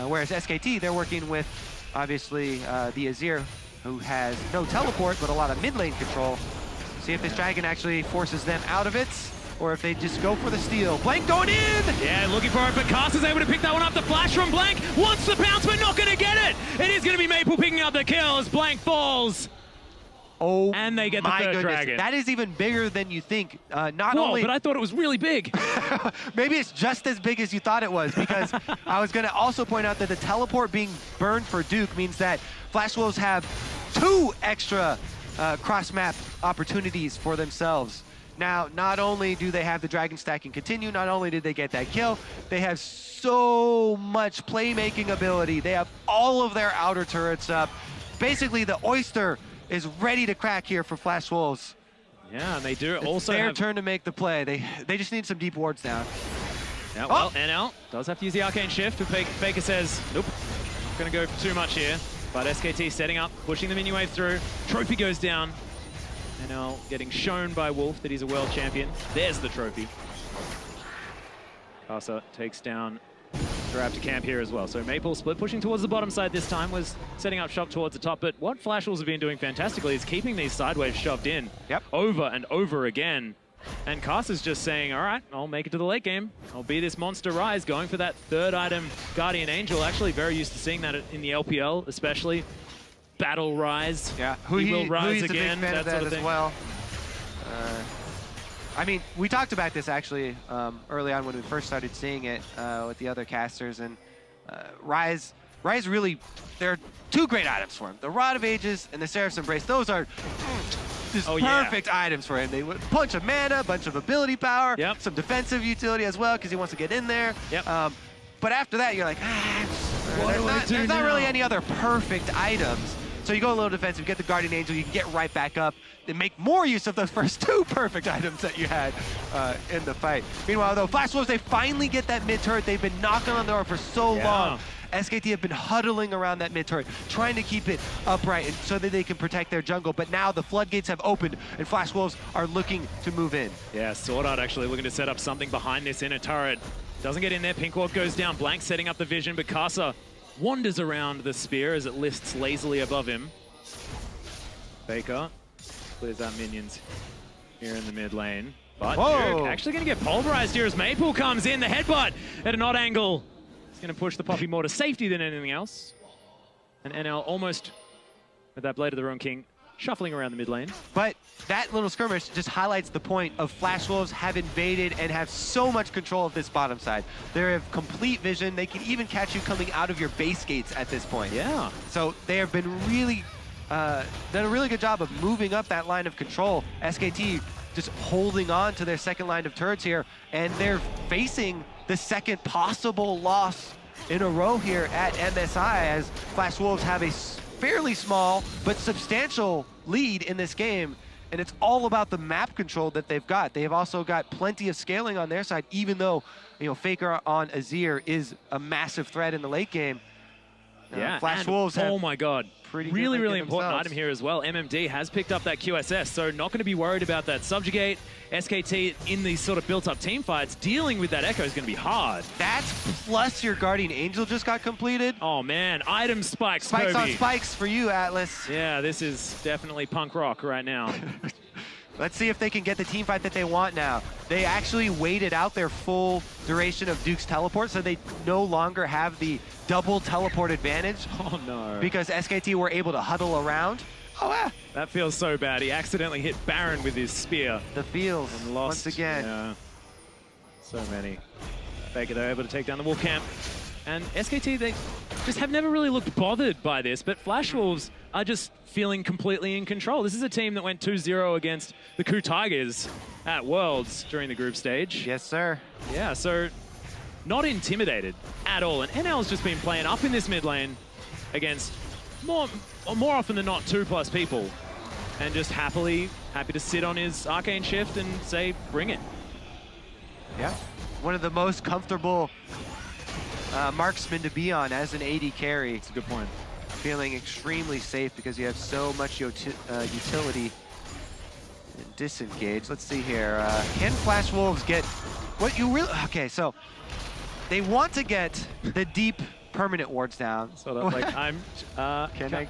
Whereas SKT, they're working with, obviously, the Azir, who has no teleport, but a lot of mid lane control. See if this dragon actually forces them out of it, or if they just go for the steal. Blank going in! Yeah, looking for it, but Karsa's able to pick that one up. The flash from Blank wants the bounce, but not going to get it! It is going to be Maple picking up the kills. Blank falls. Oh, and they get the third dragon. That is even bigger than you think. But I thought it was really big. Maybe it's just as big as you thought it was, because I was going to also point out that the teleport being burned for Duke means that Flash Wolves have 2 extra cross-map opportunities for themselves. Now, not only do they have the dragon stacking continue, not only did they get that kill, they have so much playmaking ability. They have all of their outer turrets up. Basically, the Oyster is ready to crack here for Flash Wolves. Yeah, and they do it's also their have... turn to make the play. They just need some deep wards now. Yeah, well, NL does have to use the Arcane Shift, but Faker says, nope, not going to go for too much here. But SKT setting up, pushing the minion wave through. Trophy goes down. NL getting shown by Wolf that he's a world champion. There's the trophy. Karsa takes down Raptor camp here as well. So Maple split pushing towards the bottom side this time, was setting up shop towards the top. But what Flash Wolves have been doing fantastically is keeping these sideways shoved in over and over again. And Karsa's just saying, all right, I'll make it to the late game. I'll be this monster Ryze, going for that third item, Guardian Angel. Actually very used to seeing that in the LPL, especially. Battle Ryze. Yeah, he will rise a again, big fan of that sort of thing. as well. I mean, we talked about this actually early on when we first started seeing it with the other casters, and Ryze really, there are 2 great items for him. The Rod of Ages and the Seraph's Embrace. Those are just perfect items for him. They would bunch of mana, bunch of ability power, some defensive utility as well, because he wants to get in there. But after that, you're like, there's not really any other perfect items. So you go a little defensive, get the Guardian Angel, you can get right back up, and make more use of those first 2 perfect items that you had in the fight. Meanwhile, though, Flash Wolves, they finally get that mid turret. They've been knocking on the door for so long. SKT have been huddling around that mid turret, trying to keep it upright so that they can protect their jungle. But now the floodgates have opened, and Flash Wolves are looking to move in. Yeah, SwordArt actually looking to set up something behind this inner turret. Doesn't get in there. Pink Ward goes down. Blank setting up the vision, but Karsa wanders around the spear as it lists lazily above him. Faker clears out minions here in the mid lane. But Duke actually going to get pulverized here as Maple comes in. The headbutt at an odd angle. It's going to push the Poppy more to safety than anything else. And NL almost, with that Blade of the Ruin King, shuffling around the mid lane. But that little skirmish just highlights the point of Flash Wolves have invaded and have so much control of this bottom side. They have complete vision. They can even catch you coming out of your base gates at this point. Yeah. So they have been really, done a really good job of moving up that line of control. SKT just holding on to their second line of turrets here, and they're facing the second possible loss in a row here at MSI, as Flash Wolves have a fairly small but substantial lead in this game, and it's all about the map control that they've got. They've also got plenty of scaling on their side, even though, you know, Faker on Azir is a massive threat in the late game. Yeah, Flash and, Wolves have oh my god, really important themselves. item here as well. MMD has picked up that QSS, so not going to be worried about that subjugate. SKT in these sort of built-up team fights, dealing with that Ekko is going to be hard. That's plus your Guardian Angel just got completed. Oh man, item spikes, Spikes Kobe. on spikes for you, Atlas. Yeah, this is definitely punk rock right now. Let's see if they can get the team fight that they want now. They actually waited out their full duration of Duke's teleport, so they no longer have the double teleport advantage. Oh no. Because SKT were able to huddle around. Oh, yeah. That feels so bad. He accidentally hit Baron with his spear. The feels, And lost. once again. Yeah. So many. Baker, they're able to take down the Wolf Camp. And SKT, they just have never really looked bothered by this, but Flash Wolves are just feeling completely in control. This is a team that went 2-0 against the Coup Tigers at Worlds during the group stage. Yes, sir. Yeah, so not intimidated at all. And NL's just been playing up in this mid lane against more often than not 2+ people, and just happy to sit on his Arcane Shift and say, bring it. Yeah. One of the most comfortable marksmen to be on as an AD carry. It's a good point. Feeling extremely safe because you have so much utility and disengage. Let's see here. Can Flash Wolves get what you really... Okay, so they want to get the deep permanent wards down. Sort of like I'm... Can I...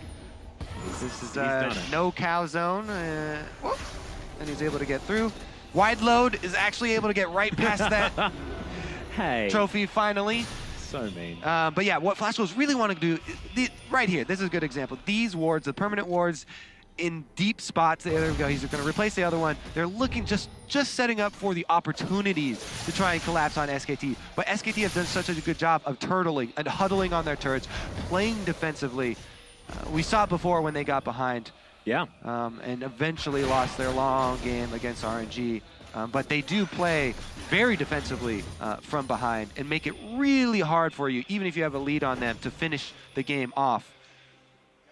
This is done it. no cow zone. Whoop, and he's able to get through. Wide load is actually able to get right past that Hey. trophy finally. So mean. But yeah, what Flash Wolves really want to do, right here, this is a good example. These wards, the permanent wards in deep spots, there we go, he's going to replace the other one. They're looking just setting up for the opportunities to try and collapse on SKT. But SKT have done such a good job of turtling and huddling on their turrets, playing defensively. We saw it before when they got behind. Yeah. And eventually lost their long game against RNG. But they do play very defensively from behind and make it really hard for you, even if you have a lead on them, to finish the game off.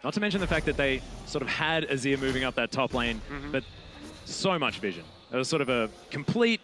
Not to mention the fact that they sort of had Azir moving up that top lane, but so much vision. It was sort of a complete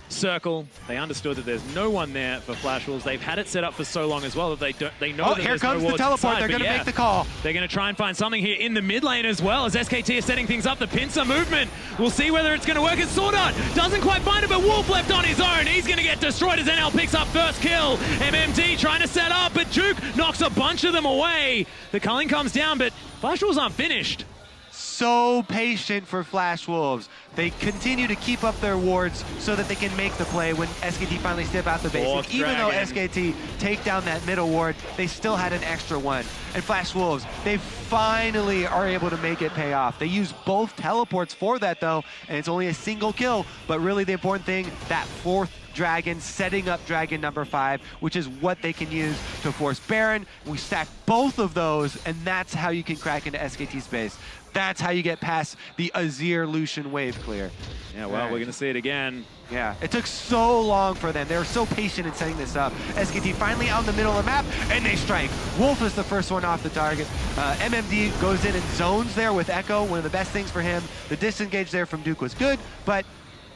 circle. They understood that there's no one there for Flash Wolves. They've had it set up for so long as well that they know that Here there's comes no the wards teleport. inside, They're going to yeah, make the call. They're going to try and find something here in the mid lane as well, as SKT is setting things up. The pincer movement. We'll see whether it's going to work. As SwordArt doesn't quite find it, but Wolf left on his own. He's going to get destroyed as NL picks up first kill. MMD trying to set up, but Duke knocks a bunch of them away. The culling comes down, but Flash Wolves aren't finished. So patient for Flash Wolves. They continue to keep up their wards so that they can make the play when SKT finally step out the base. Fourth Even though dragon. SKT take down that middle ward, they still had an extra one. And Flash Wolves, they finally are able to make it pay off. They use both teleports for that though, and it's only a single kill. But really the important thing, that fourth dragon, setting up dragon number 5, which is what they can use to force Baron. We stack both of those, and that's how you can crack into SKT's base. That's how you get past the Azir Lucian wave clear. Yeah, well, we're going to see it again. Yeah, it took so long for them. They were so patient in setting this up. SKT finally out in the middle of the map, and they strike. Wolf is the first one off the target. MMD goes in and zones there with Ekko, one of the best things for him. The disengage there from Duke was good, but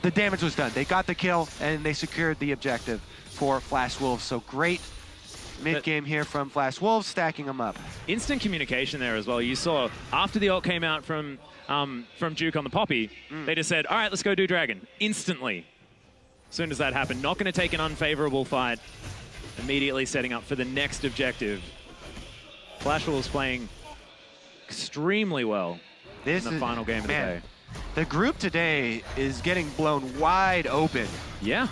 the damage was done. They got the kill, and they secured the objective for Flash Wolves. So great mid-game here from Flash Wolves, stacking them up. Instant communication there as well. You saw after the ult came out from Duke on the Poppy, they just said, all right, let's go do Dragon. Instantly. As soon as that happened, not going to take an unfavorable fight. Immediately setting up for the next objective. Flash Wolves playing extremely well in the final game of the day. The group today is getting blown wide open. Yeah.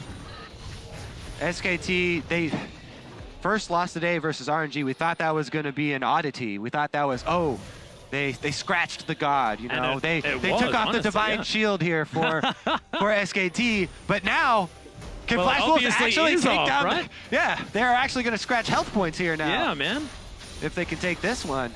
SKT, they first lost today versus RNG. We thought that was going to be an oddity. We thought that was, oh, they scratched the god, you know. They took off the divine shield here for SKT, but now can Flash Wolves actually take down? Right? Yeah, they're actually going to scratch health points here now. Yeah, man. If they can take this one.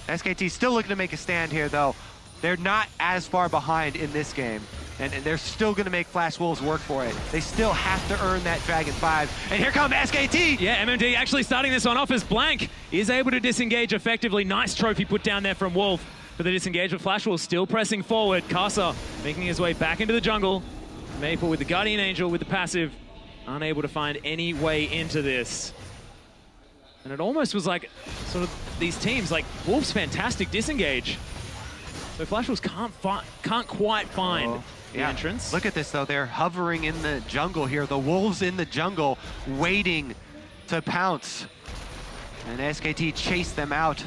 SKT still looking to make a stand here, though. They're not as far behind in this game. And they're still going to make Flash Wolves work for it. They still have to earn that Dragon 5. And here come SKT! Yeah, MMD actually starting this one off as Blank is able to disengage effectively. Nice trophy put down there from Wolf for the disengage, but Flash Wolves still pressing forward. Karsa making his way back into the jungle. Maple with the Guardian Angel with the passive, unable to find any way into this. And it almost was like sort of these teams, like Wolves, fantastic disengage. So Flash Wolves can't quite find the entrance. Look at this though, they're hovering in the jungle here. The Wolves in the jungle waiting to pounce. And SKT chase them out.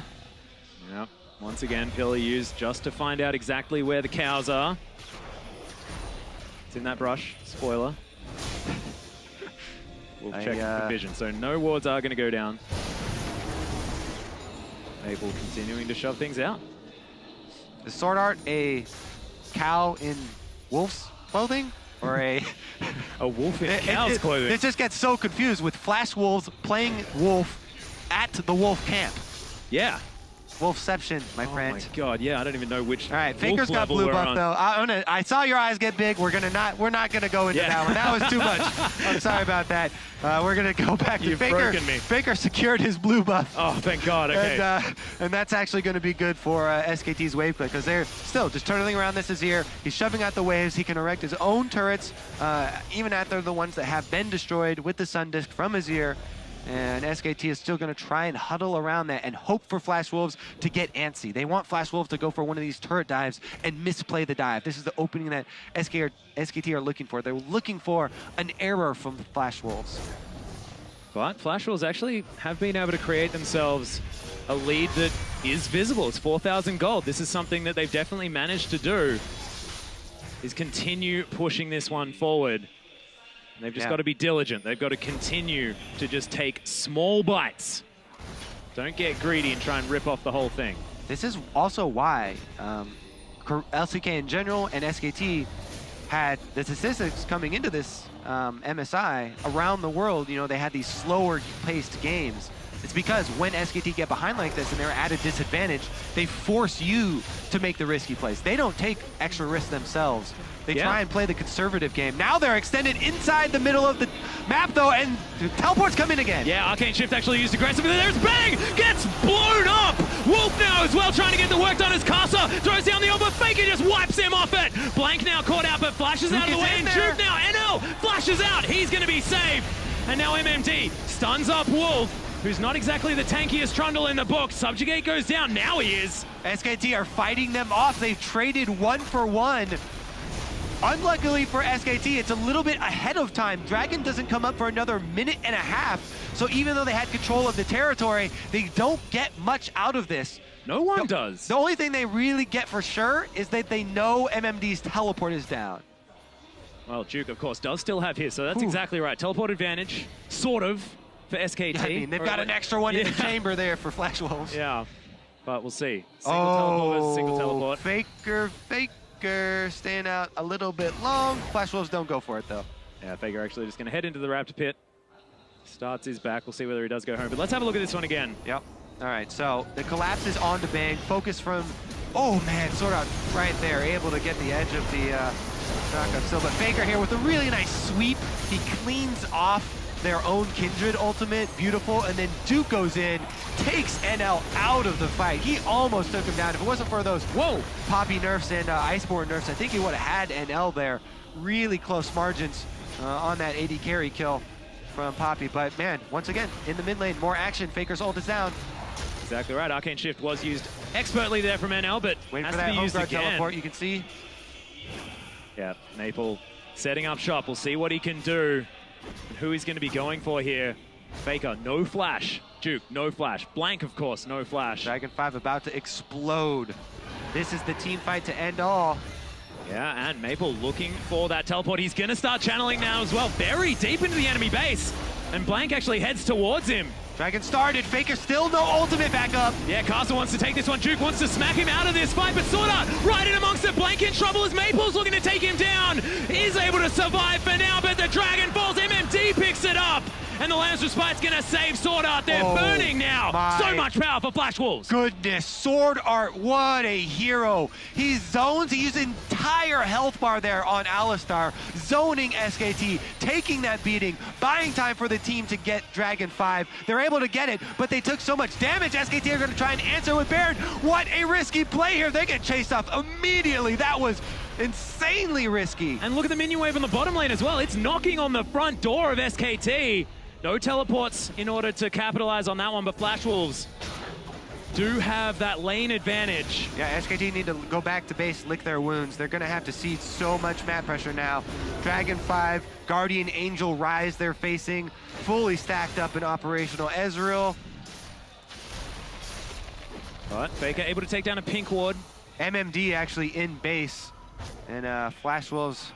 Yep. Once again, Pillar used just to find out exactly where the cows are. It's in that brush. Spoiler. We'll check the vision. So no wards are going to go down. Maple continuing to shove things out. Is SwordArt a cow in wolf's clothing? Or a wolf in cow's clothing? It just gets so confused with Flash Wolves playing wolf at the wolf camp. Yeah. Wolfception, my friend. Oh my god, yeah, I don't even know which. All right, Faker's got blue buff though. I saw your eyes get big. We're not gonna go into that one. That was too much. I'm sorry about that. We're gonna go back to Faker. Broken me. Faker secured his blue buff. Oh, thank God. Okay. And that's actually gonna be good for SKT's wave click because they're still just turtling around this Azir. He's shoving out the waves. He can erect his own turrets, even after the ones that have been destroyed with the Sun Disc from Azir. And SKT is still going to try and huddle around that and hope for Flash Wolves to get antsy. They want Flash Wolves to go for one of these turret dives and misplay the dive. This is the opening that SKT are looking for. They're looking for an error from the Flash Wolves. But Flash Wolves actually have been able to create themselves a lead that is visible. It's 4,000 gold. This is something that they've definitely managed to do, is continue pushing this one forward. They've just got to be diligent. They've got to continue to just take small bites. Don't get greedy and try and rip off the whole thing. This is also why LCK in general and SKT had the statistics coming into this MSI around the world. You know, they had these slower paced games. It's because when SKT get behind like this and they're at a disadvantage, they force you to make the risky plays. They don't take extra risks themselves. They try and play the conservative game. Now they're extended inside the middle of the map though, and teleports come in again. Yeah, Arcane Shift actually used aggressively. There's Bang! Gets blown up! Wolf now as well, trying to get the work done as Karsa throws down the orb, but Faker just wipes him off it. Blank now caught out, but flashes out of the way, and Juke now, NL flashes out. He's gonna be saved. And now MMD stuns up Wolf, who's not exactly the tankiest Trundle in the book. Subjugate goes down, now he is. SKT are fighting them off. They've traded 1 for 1. Unluckily for SKT, it's a little bit ahead of time. Dragon doesn't come up for another minute and a half. So even though they had control of the territory, they don't get much out of this. No one does. The only thing they really get for sure is that they know MMD's teleport is down. Well, Duke, of course, does still have his, so that's exactly right. Teleport advantage, sort of, for SKT. Yeah, I mean, they've got an extra one in the chamber there for Flash Wolves. Yeah, but we'll see. Single teleport versus single teleport. Faker staying out a little bit long. Flash Wolves don't go for it, though. Yeah, Faker actually just going to head into the Raptor pit. Starts his back. We'll see whether he does go home. But let's have a look at this one again. Yep. All right, so the collapse is on to Bang. Focus from, oh man, SwordArt right there, able to get the edge of the knockup still. But Faker here with a really nice sweep. He cleans off their own Kindred ultimate, beautiful, and then Duke goes in, takes NL out of the fight. He almost took him down. If it wasn't for those Poppy nerfs and Iceborne nerfs, I think he would have had NL there. Really close margins on that AD carry kill from Poppy. But man, once again, in the mid lane, more action. Faker's ult is down. Exactly right. Arcane Shift was used expertly there from NL, but waiting has for that to be home used guard again. teleport, you can see. Yeah, Maple setting up shop. We'll see what he can do and who he's going to be going for here. Faker, no flash. Duke, no flash. Blank, of course, no flash. Dragon 5 about to explode. This is the team fight to end all. Yeah, and Maple looking for that teleport. He's going to start channeling now as well. Very deep into the enemy base. And Blank actually heads towards him. Dragon started. Faker still no ultimate back up. Yeah, Karsa wants to take this one. Duke wants to smack him out of this fight, but SwordArt right in amongst it. Blank in trouble as Maple's looking to take him down. Is able to survive for now, but the Dragon falls. MMD picks it up. And the Lance Respite's gonna save SwordArt. They're burning now. So much power for Flash Wolves. Goodness, SwordArt, what a hero. He zones, he used an entire health bar there on Alistar, zoning SKT, taking that beating, buying time for the team to get Dragon 5. They're able to get it, but they took so much damage. SKT are gonna try and answer with Baron. What a risky play here. They get chased off immediately. That was insanely risky. And look at the minion wave on the bottom lane as well. It's knocking on the front door of SKT. No teleports in order to capitalize on that one, but Flash Wolves do have that lane advantage. Yeah, SKT need to go back to base, lick their wounds. They're going to have to see so much map pressure now. Dragon 5, Guardian Angel, Ryze they're facing, fully stacked up and operational. Ezreal. But Faker able to take down a pink ward. MMD actually in base. And Flash Wolves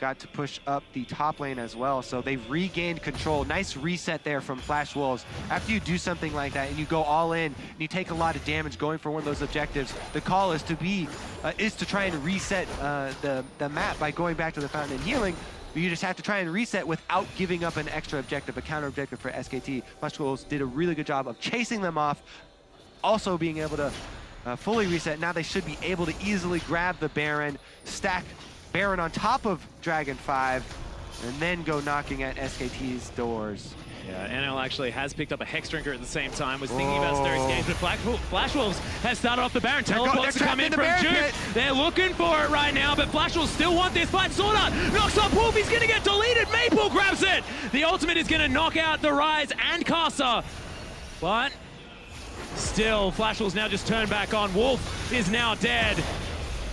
got to push up the top lane as well, so they've regained control. Nice reset there from Flash Wolves. After you do something like that and you go all in and you take a lot of damage going for one of those objectives, the call is to try and reset the map by going back to the fountain and healing. You just have to try and reset without giving up an extra objective, a counter objective for SKT. Flash Wolves did a really good job of chasing them off, also being able to fully reset. Now they should be able to easily grab the Baron, stack Baron on top of Dragon 5, and then go knocking at SKT's doors. Yeah, NL actually has picked up a Hex Drinker at the same time, was thinking about Sturry's games, but Flash Wolves has started off the Baron. Teleports to come in from Juke. They're looking for it right now, but Flash Wolves still want this fight. SwordArt knocks off Wolf, he's gonna get deleted. Maple grabs it. The ultimate is gonna knock out the Ryze and Karsa, but still, Flash Wolves now just turn back on. Wolf is now dead.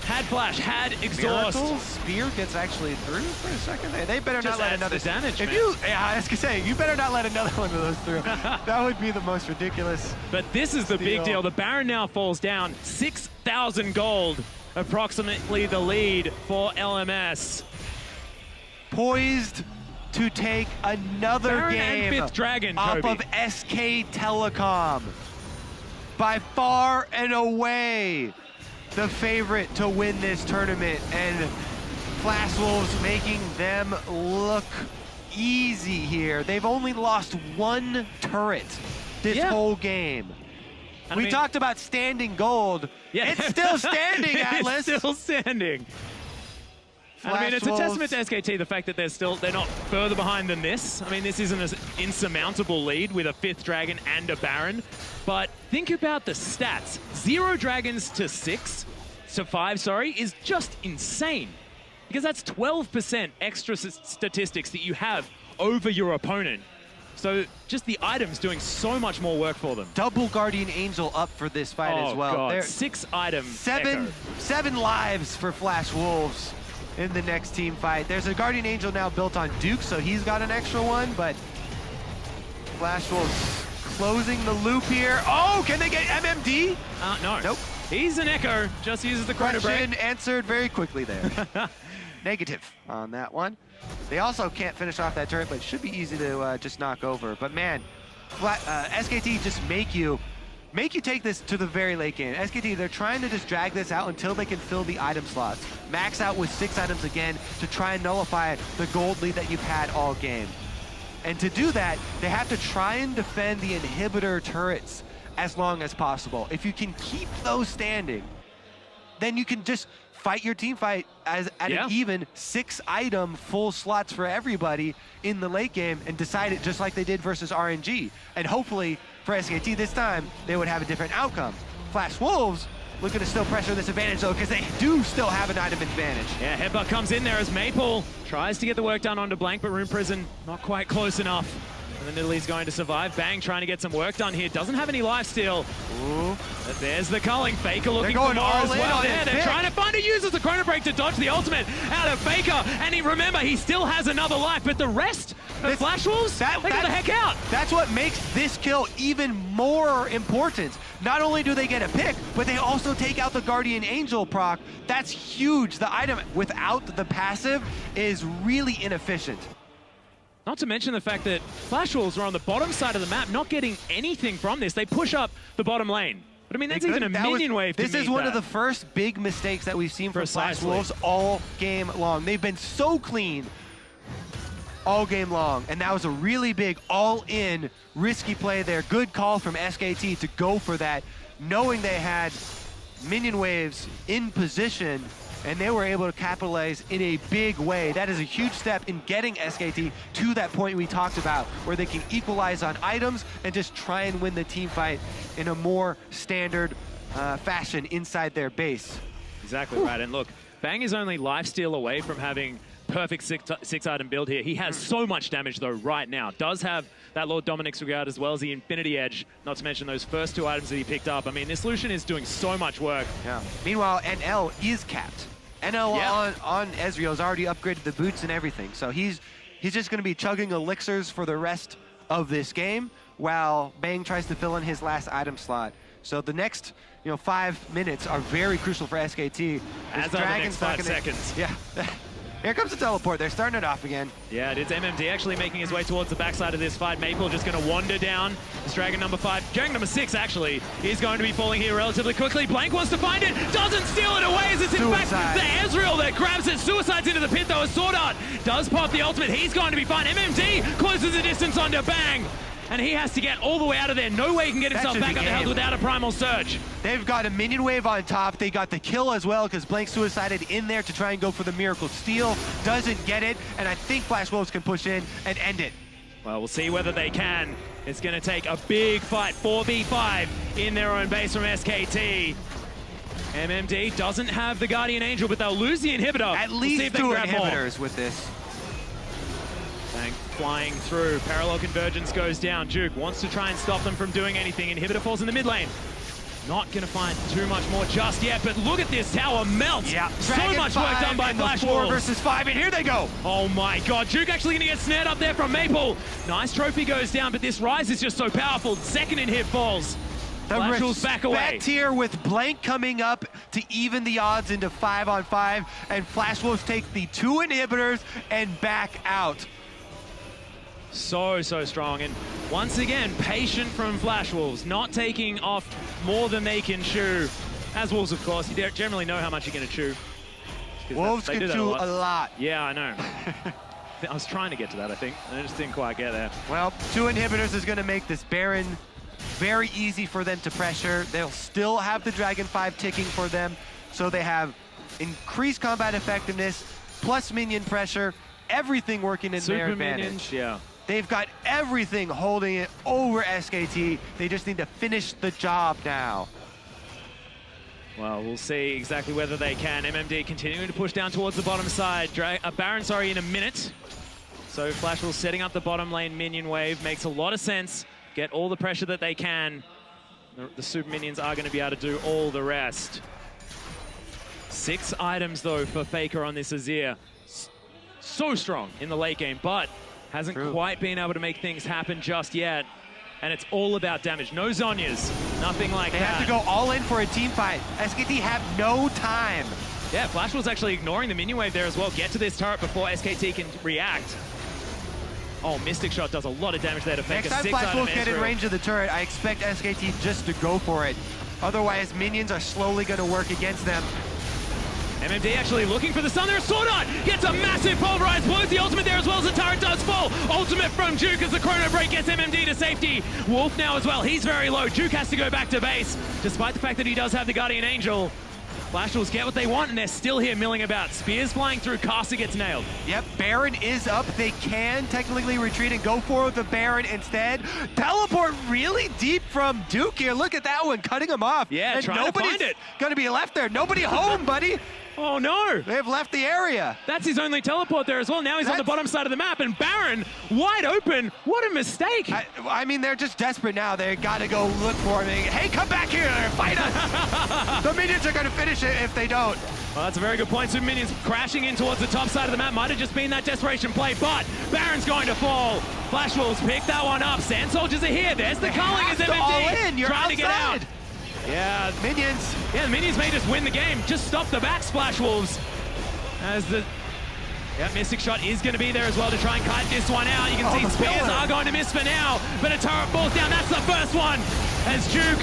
Had flash, had exhaust. Miracle Spear gets actually through for a second. They better Just not let adds another the damage. Yeah, I was gonna say, you better not let another one of those through. That would be the most ridiculous. But this is the big deal. The Baron now falls down. 6,000 gold, approximately the lead for LMS. Poised to take another Baron game and 5th Dragon, off Kobe. of SK Telecom. By far and away, the favorite to win this tournament, and Flash Wolves making them look easy here. They've only lost one turret this whole game. And we talked about standing gold. Yeah. It's still standing, Atlas. It's still standing. And I mean, it's a testament to SKT, the fact that they're not further behind than this. I mean, this isn't an insurmountable lead with a 5th Dragon and a Baron. But think about the stats. 0 dragons to 5, sorry, is just insane. Because that's 12% extra statistics that you have over your opponent. So just the items doing so much more work for them. Double Guardian Angel up for this fight as well. God. 6 items. Seven lives for Flash Wolves in the next team fight. There's a Guardian Angel now built on Duke, so he's got an extra one, but Flash Wolves closing the loop here. Oh, can they get MMD? No. Nope. He's an Ekko, just uses the chrono break. Question answered very quickly there. Negative on that one. They also can't finish off that turret, but it should be easy to just knock over. But man, SKT just make you take this to the very late game. SKT, they're trying to just drag this out until they can fill the item slots. Max out with 6 items again to try and nullify the gold lead that you've had all game. And to do that, they have to try and defend the inhibitor turrets as long as possible. If you can keep those standing, then you can just fight your team fight at an even 6 item full slots for everybody in the late game and decide it just like they did versus RNG. And hopefully for SKT this time, they would have a different outcome. Flash Wolves looking to still pressure this advantage though, because they do still have an item advantage. Yeah, Headbutt comes in there as Maple tries to get the work done onto Blank, but Rune Prison not quite close enough. And then Nidalee's going to survive. Bang trying to get some work done here. Doesn't have any lifesteal. Ooh. But there's the culling. Faker looking for more as well. Yeah, they're trying to find a user the chrono break to dodge the ultimate out of Faker. And remember, he still has another life, but the rest of Flash Wolves, they get the heck out. That's what makes this kill even more important. Not only do they get a pick, but they also take out the Guardian Angel proc. That's huge. The item without the passive is really inefficient. Not to mention the fact that Flash Wolves are on the bottom side of the map, not getting anything from this. They push up the bottom lane. But I mean, that's even a minion wave to This is one of the first big mistakes that we've seen from Flash Wolves all game long. They've been so clean all game long, and that was a really big all-in risky play there. Good call from SKT to go for that, knowing they had minion waves in position, and they were able to capitalize in a big way. That is a huge step in getting SKT to that point we talked about, where they can equalize on items and just try and win the team fight in a more standard fashion inside their base. Exactly right. And look, Bang is only lifesteal away from having perfect six item build here. He has so much damage though right now. Does have that Lord Dominic's Regard as well as the Infinity Edge, not to mention those first 2 items that he picked up. I mean, this Lucian is doing so much work. Yeah. Meanwhile, NL is capped. NL on Ezreal has already upgraded the boots and everything, so he's just going to be chugging elixirs for the rest of this game while Bang tries to fill in his last item slot. So the next 5 minutes are very crucial for SKT. As are the next 5 seconds. Yeah. Here comes the teleport. They're starting it off again. Yeah, it's MMD actually making his way towards the backside of this fight. Maple just going to wander down. It's Dragon number 5. Dragon number 6, actually, is going to be falling here relatively quickly. Blank wants to find it. Doesn't steal it away as it's in fact the Ezreal that grabs it. Suicides into the pit, though. SwordArt does pop the ultimate. He's going to be fine. MMD closes the distance onto Bang. And he has to get all the way out of there. No way he can get himself back up the health without a Primal Surge. They've got a minion wave on top. They got the kill as well because Blank suicided in there to try and go for the Miracle Steal. Doesn't get it, and I think Flash Wolves can push in and end it. Well, we'll see whether they can. It's going to take a big fight, 4v5 in their own base from SKT. MMD doesn't have the Guardian Angel, but they'll lose the inhibitor. At least 2 inhibitors with this. Bang flying through. Parallel convergence goes down. Juke wants to try and stop them from doing anything. Inhibitor falls in the mid lane. Not going to find too much more just yet, but look at this tower melt. Yeah, so much work done by Flash Wolves. 4 versus 5, and here they go. Oh my god, Juke actually going to get snared up there from Maple. Nice trophy goes down, but this Ryze is just so powerful. Second inhib falls. Flash Wolves back away. Respect here with Blank coming up to even the odds into 5-on-5, and Flash Wolves take the 2 inhibitors and back out. So strong, and once again, patient from Flash Wolves, not taking off more than they can chew. As Wolves, of course, you generally know how much you're going to chew. Wolves can chew a lot. Yeah, I know. I was trying to get to that, I think. I just didn't quite get there. Well, 2 inhibitors is going to make this Baron very easy for them to pressure. They'll still have the Dragon 5 ticking for them, so they have increased combat effectiveness, plus minion pressure, everything working in their advantage. Minions, yeah. They've got everything holding it over SKT. They just need to finish the job now. Well, we'll see exactly whether they can. MMD continuing to push down towards the bottom side. Baron, in a minute. So Flash Wolves setting up the bottom lane minion wave. Makes a lot of sense. Get all the pressure that they can. The super minions are going to be able to do all the rest. 6 items, though, for Faker on this Azir. So strong in the late game, but hasn't quite been able to make things happen just yet. And it's all about damage. No Zhonya's, nothing like that. They have to go all in for a team fight. SKT have no time. Yeah, Flash was actually ignoring the minion wave there as well. Get to this turret before SKT can react. Oh, Mystic Shot does a lot of damage there to Faker. Next time Flash Wolves get in range of the turret, I expect SKT just to go for it. Otherwise, minions are slowly going to work against them. MMD actually looking for the stun there. SwordArt gets a massive pulverize, blows the ultimate there as well as the turret does fall. Ultimate from Juke as the chrono break gets MMD to safety. Wolf now as well, he's very low. Juke has to go back to base, despite the fact that he does have the Guardian Angel. Flash Wolves get what they want, and they're still here milling about. Spears flying through, Karsa gets nailed. Yep, Baron is up. They can technically retreat and go for the Baron instead. Teleport really deep from Duke here. Look at that one, cutting him off. Yeah, and trying to find it. Gonna be left there. Nobody home, buddy. Oh no! They've left the area. That's his only teleport there as well. Now he's on the bottom side of the map, and Baron wide open. What a mistake! I mean, they're just desperate now. They gotta go look for him. Hey, come back here and fight us! The minions are gonna finish it if they don't. Well, that's a very good point. Super minions crashing in towards the top side of the map. Might have just been that desperation play, but Baron's going to fall. Flash Wolves pick that one up. Sand Soldiers are here. There's the culling as MMD all in. You're trying to get out. Yeah, minions. Yeah, the minions may just win the game. Just stop the back, Splash Wolves. As the Mystic Shot is going to be there as well to try and kite this one out. You can see Spears are going to miss for now, but a turret falls down. That's the first one. As Juke,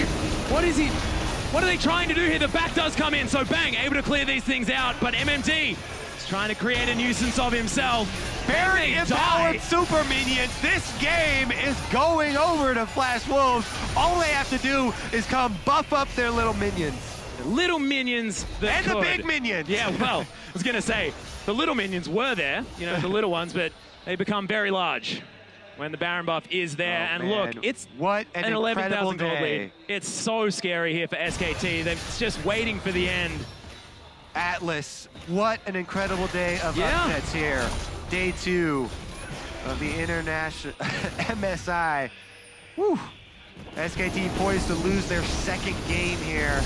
what are they trying to do here? The back does come in, so Bang able to clear these things out, but MMD is trying to create a nuisance of himself. Very empowered super minions. This game is going over to Flash Wolves. All they have to do is come buff up their little minions. The little minions that the big minions. Yeah, well, I was going to say, the little minions were there, you know, the little ones, but they become very large when the Baron buff is there. Oh, and man. look, it's an 11,000 gold lead. It's so scary here for SKT. They're just waiting for the end. Atlas, what an incredible day of upsets here. Day 2 of the International MSI. Woo. SKT poised to lose their second game here.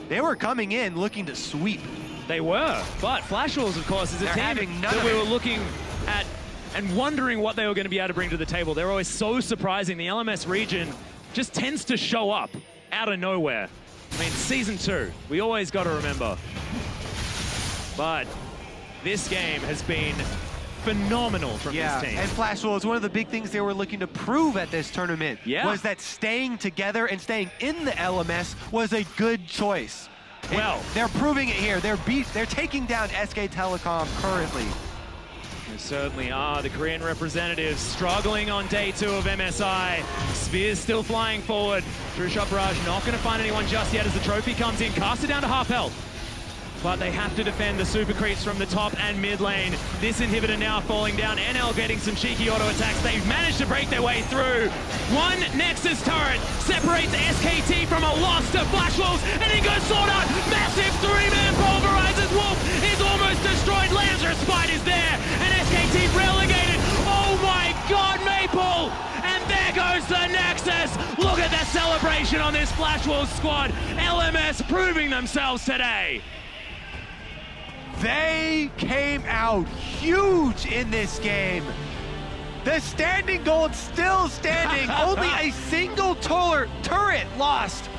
They were coming in looking to sweep. They were, but Flash Wolves, of course, is a team that we were looking at and wondering what they were going to be able to bring to the table. They're always so surprising. The LMS region just tends to show up out of nowhere. I mean, Season 2, we always got to remember. But this game has been phenomenal from this team. And Flash Wolves, one of the big things they were looking to prove at this tournament was that staying together and staying in the LMS was a good choice. Well, they're proving it here. They're taking down SK Telecom currently. They certainly are. The Korean representatives struggling on day 2 of MSI. Spears still flying forward. True Shot Barrage not going to find anyone just yet as the trophy comes in. Karsa down to half health. But they have to defend the super creeps from the top and mid lane. This inhibitor now falling down. NL getting some cheeky auto attacks. They've managed to break their way through. One Nexus turret separates SKT from a loss to Flash Wolves, and in goes SwordArt. Massive 3-man pulverizes. Wolf is almost destroyed. Lazarus Spite is there, and SKT relegated. Oh my God, Maple! And there goes the Nexus. Look at the celebration on this Flash Wolves squad. LMS proving themselves today. They came out huge in this game. The standing gold still standing. Only a single turret lost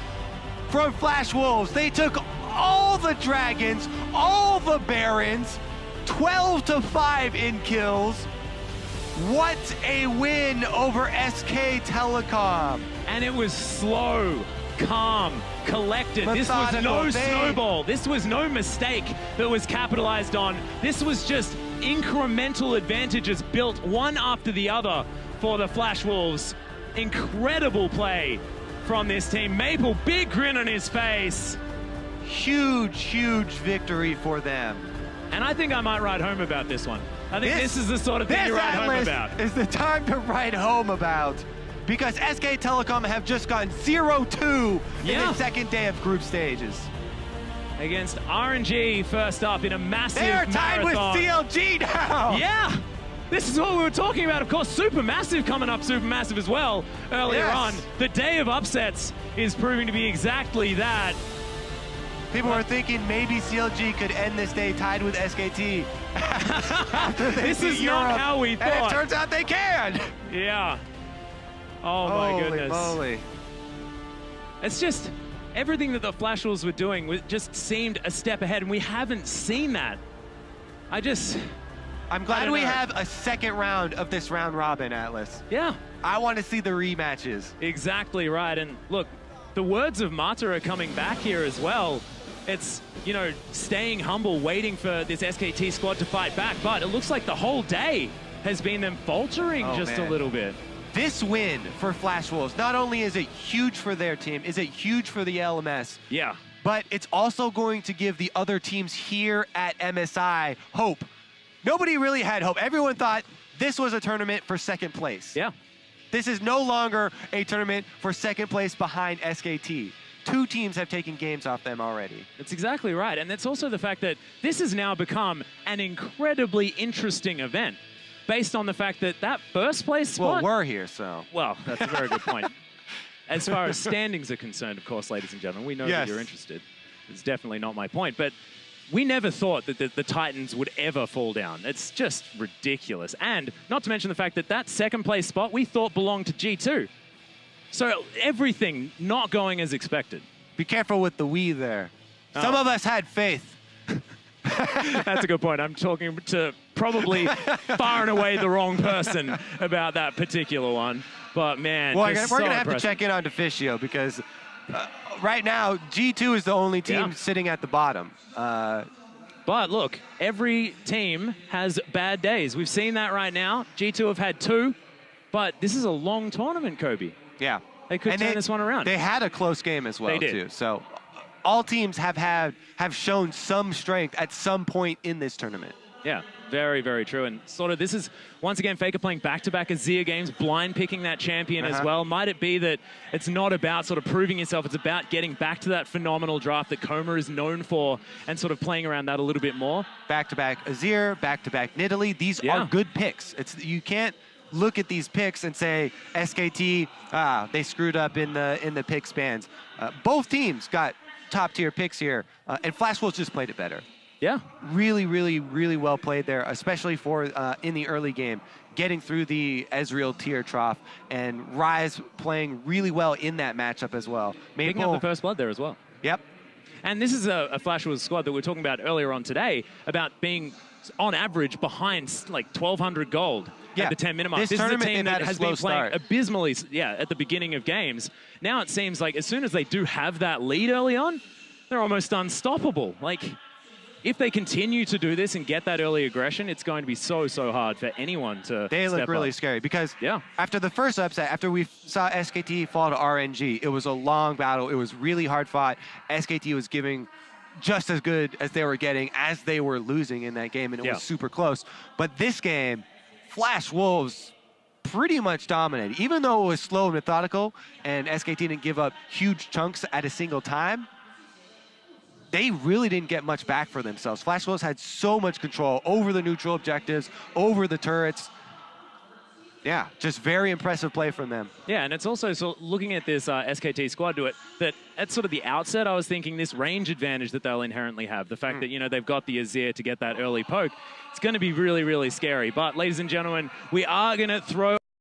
from Flash Wolves. They took all the dragons, all the barons, 12-5 in kills. What a win over SK Telecom. And it was slow, calm, collected. This was no snowball. This was no mistake that was capitalized on. This was just incremental advantages built one after the other for the Flash Wolves. Incredible play from this team. Maple, big grin on his face. Huge, huge victory for them. And I think I might write home about this one. I think this is the sort of thing you write home about. This is the time to write home about. Because SK Telecom have just gone 0-2 in the second day of group stages. Against RNG first up in a massive marathon. They're tied with CLG now! Yeah! This is what we were talking about. Of course, Supermassive coming up, Supermassive as well, earlier on. The day of upsets is proving to be exactly that. People were thinking maybe CLG could end this day tied with SKT. This is not how we thought. And it turns out they can! Yeah. Oh my goodness. Holy moly. It's just, everything that the Flash Wolves were doing just seemed a step ahead, and we haven't seen that. I'm glad we have a second round of this round robin, Atlas. Yeah. I want to see the rematches. Exactly right. And look, the words of Mata are coming back here as well. It's, you know, staying humble, waiting for this SKT squad to fight back, but it looks like the whole day has been them faltering a little bit. This win for Flash Wolves, not only is it huge for their team, is it huge for the LMS, but it's also going to give the other teams here at MSI hope. Nobody really had hope. Everyone thought this was a tournament for second place. Yeah. This is no longer a tournament for second place behind SKT. 2 teams have taken games off them already. That's exactly right. And that's also the fact that this has now become an incredibly interesting event. Based on the fact that that first place spot... Well, we're here, so... Well, that's a very good point. As far as standings are concerned, of course, ladies and gentlemen, we know that you're interested. It's definitely not my point, but we never thought that the Titans would ever fall down. It's just ridiculous. And not to mention the fact that that second place spot we thought belonged to G2. So everything not going as expected. Be careful with the we there. Some of us had faith. That's a good point. I'm talking to probably far and away the wrong person about that particular one. But man, well, we're going to have to check in on Deficio because right now, G2 is the only team sitting at the bottom. But look, every team has bad days. We've seen that right now. G2 have had 2, but this is a long tournament, Kobe. Yeah. They could turn this one around. They had a close game as well, too. So all teams have shown some strength at some point in this tournament. Yeah. Very, very true. And sort of this is, once again, Faker playing back-to-back Azir games, blind picking that champion as well. Might it be that it's not about sort of proving yourself, it's about getting back to that phenomenal draft that Coma is known for and sort of playing around that a little bit more? Back-to-back Azir, back-to-back Nidalee. These are good picks. You can't look at these picks and say SKT, they screwed up in the pick spans. Both teams got top-tier picks here, and Flash Wolves just played it better. Yeah. Really, really, really well played there, especially for in the early game, getting through the Ezreal tier trough, and Ryze playing really well in that matchup as well. Picking up the first blood there as well. Yep. And this is a Flash Wolves squad that we were talking about earlier on today, about being, on average, behind like 1,200 gold at the 10-minute mark. This is a team that has has been playing abysmally at the beginning of games. Now it seems like as soon as they do have that lead early on, they're almost unstoppable. Like, if they continue to do this and get that early aggression, it's going to be so, so hard for anyone to They look really up. scary because after the first upset, after we saw SKT fall to RNG, it was a long battle. It was really hard fought. SKT was giving just as good as they were getting as they were losing in that game, and it was super close. But this game, Flash Wolves pretty much dominated. Even though it was slow and methodical and SKT didn't give up huge chunks at a single time, they really didn't get much back for themselves. Flash Wolves had so much control over the neutral objectives, over the turrets. Yeah, just very impressive play from them. Yeah, and it's also, so looking at this SKT squad do it, that at sort of the outset, I was thinking this range advantage that they'll inherently have. The fact that, you know, they've got the Azir to get that early poke. It's going to be really, really scary. But, ladies and gentlemen, we are going to throw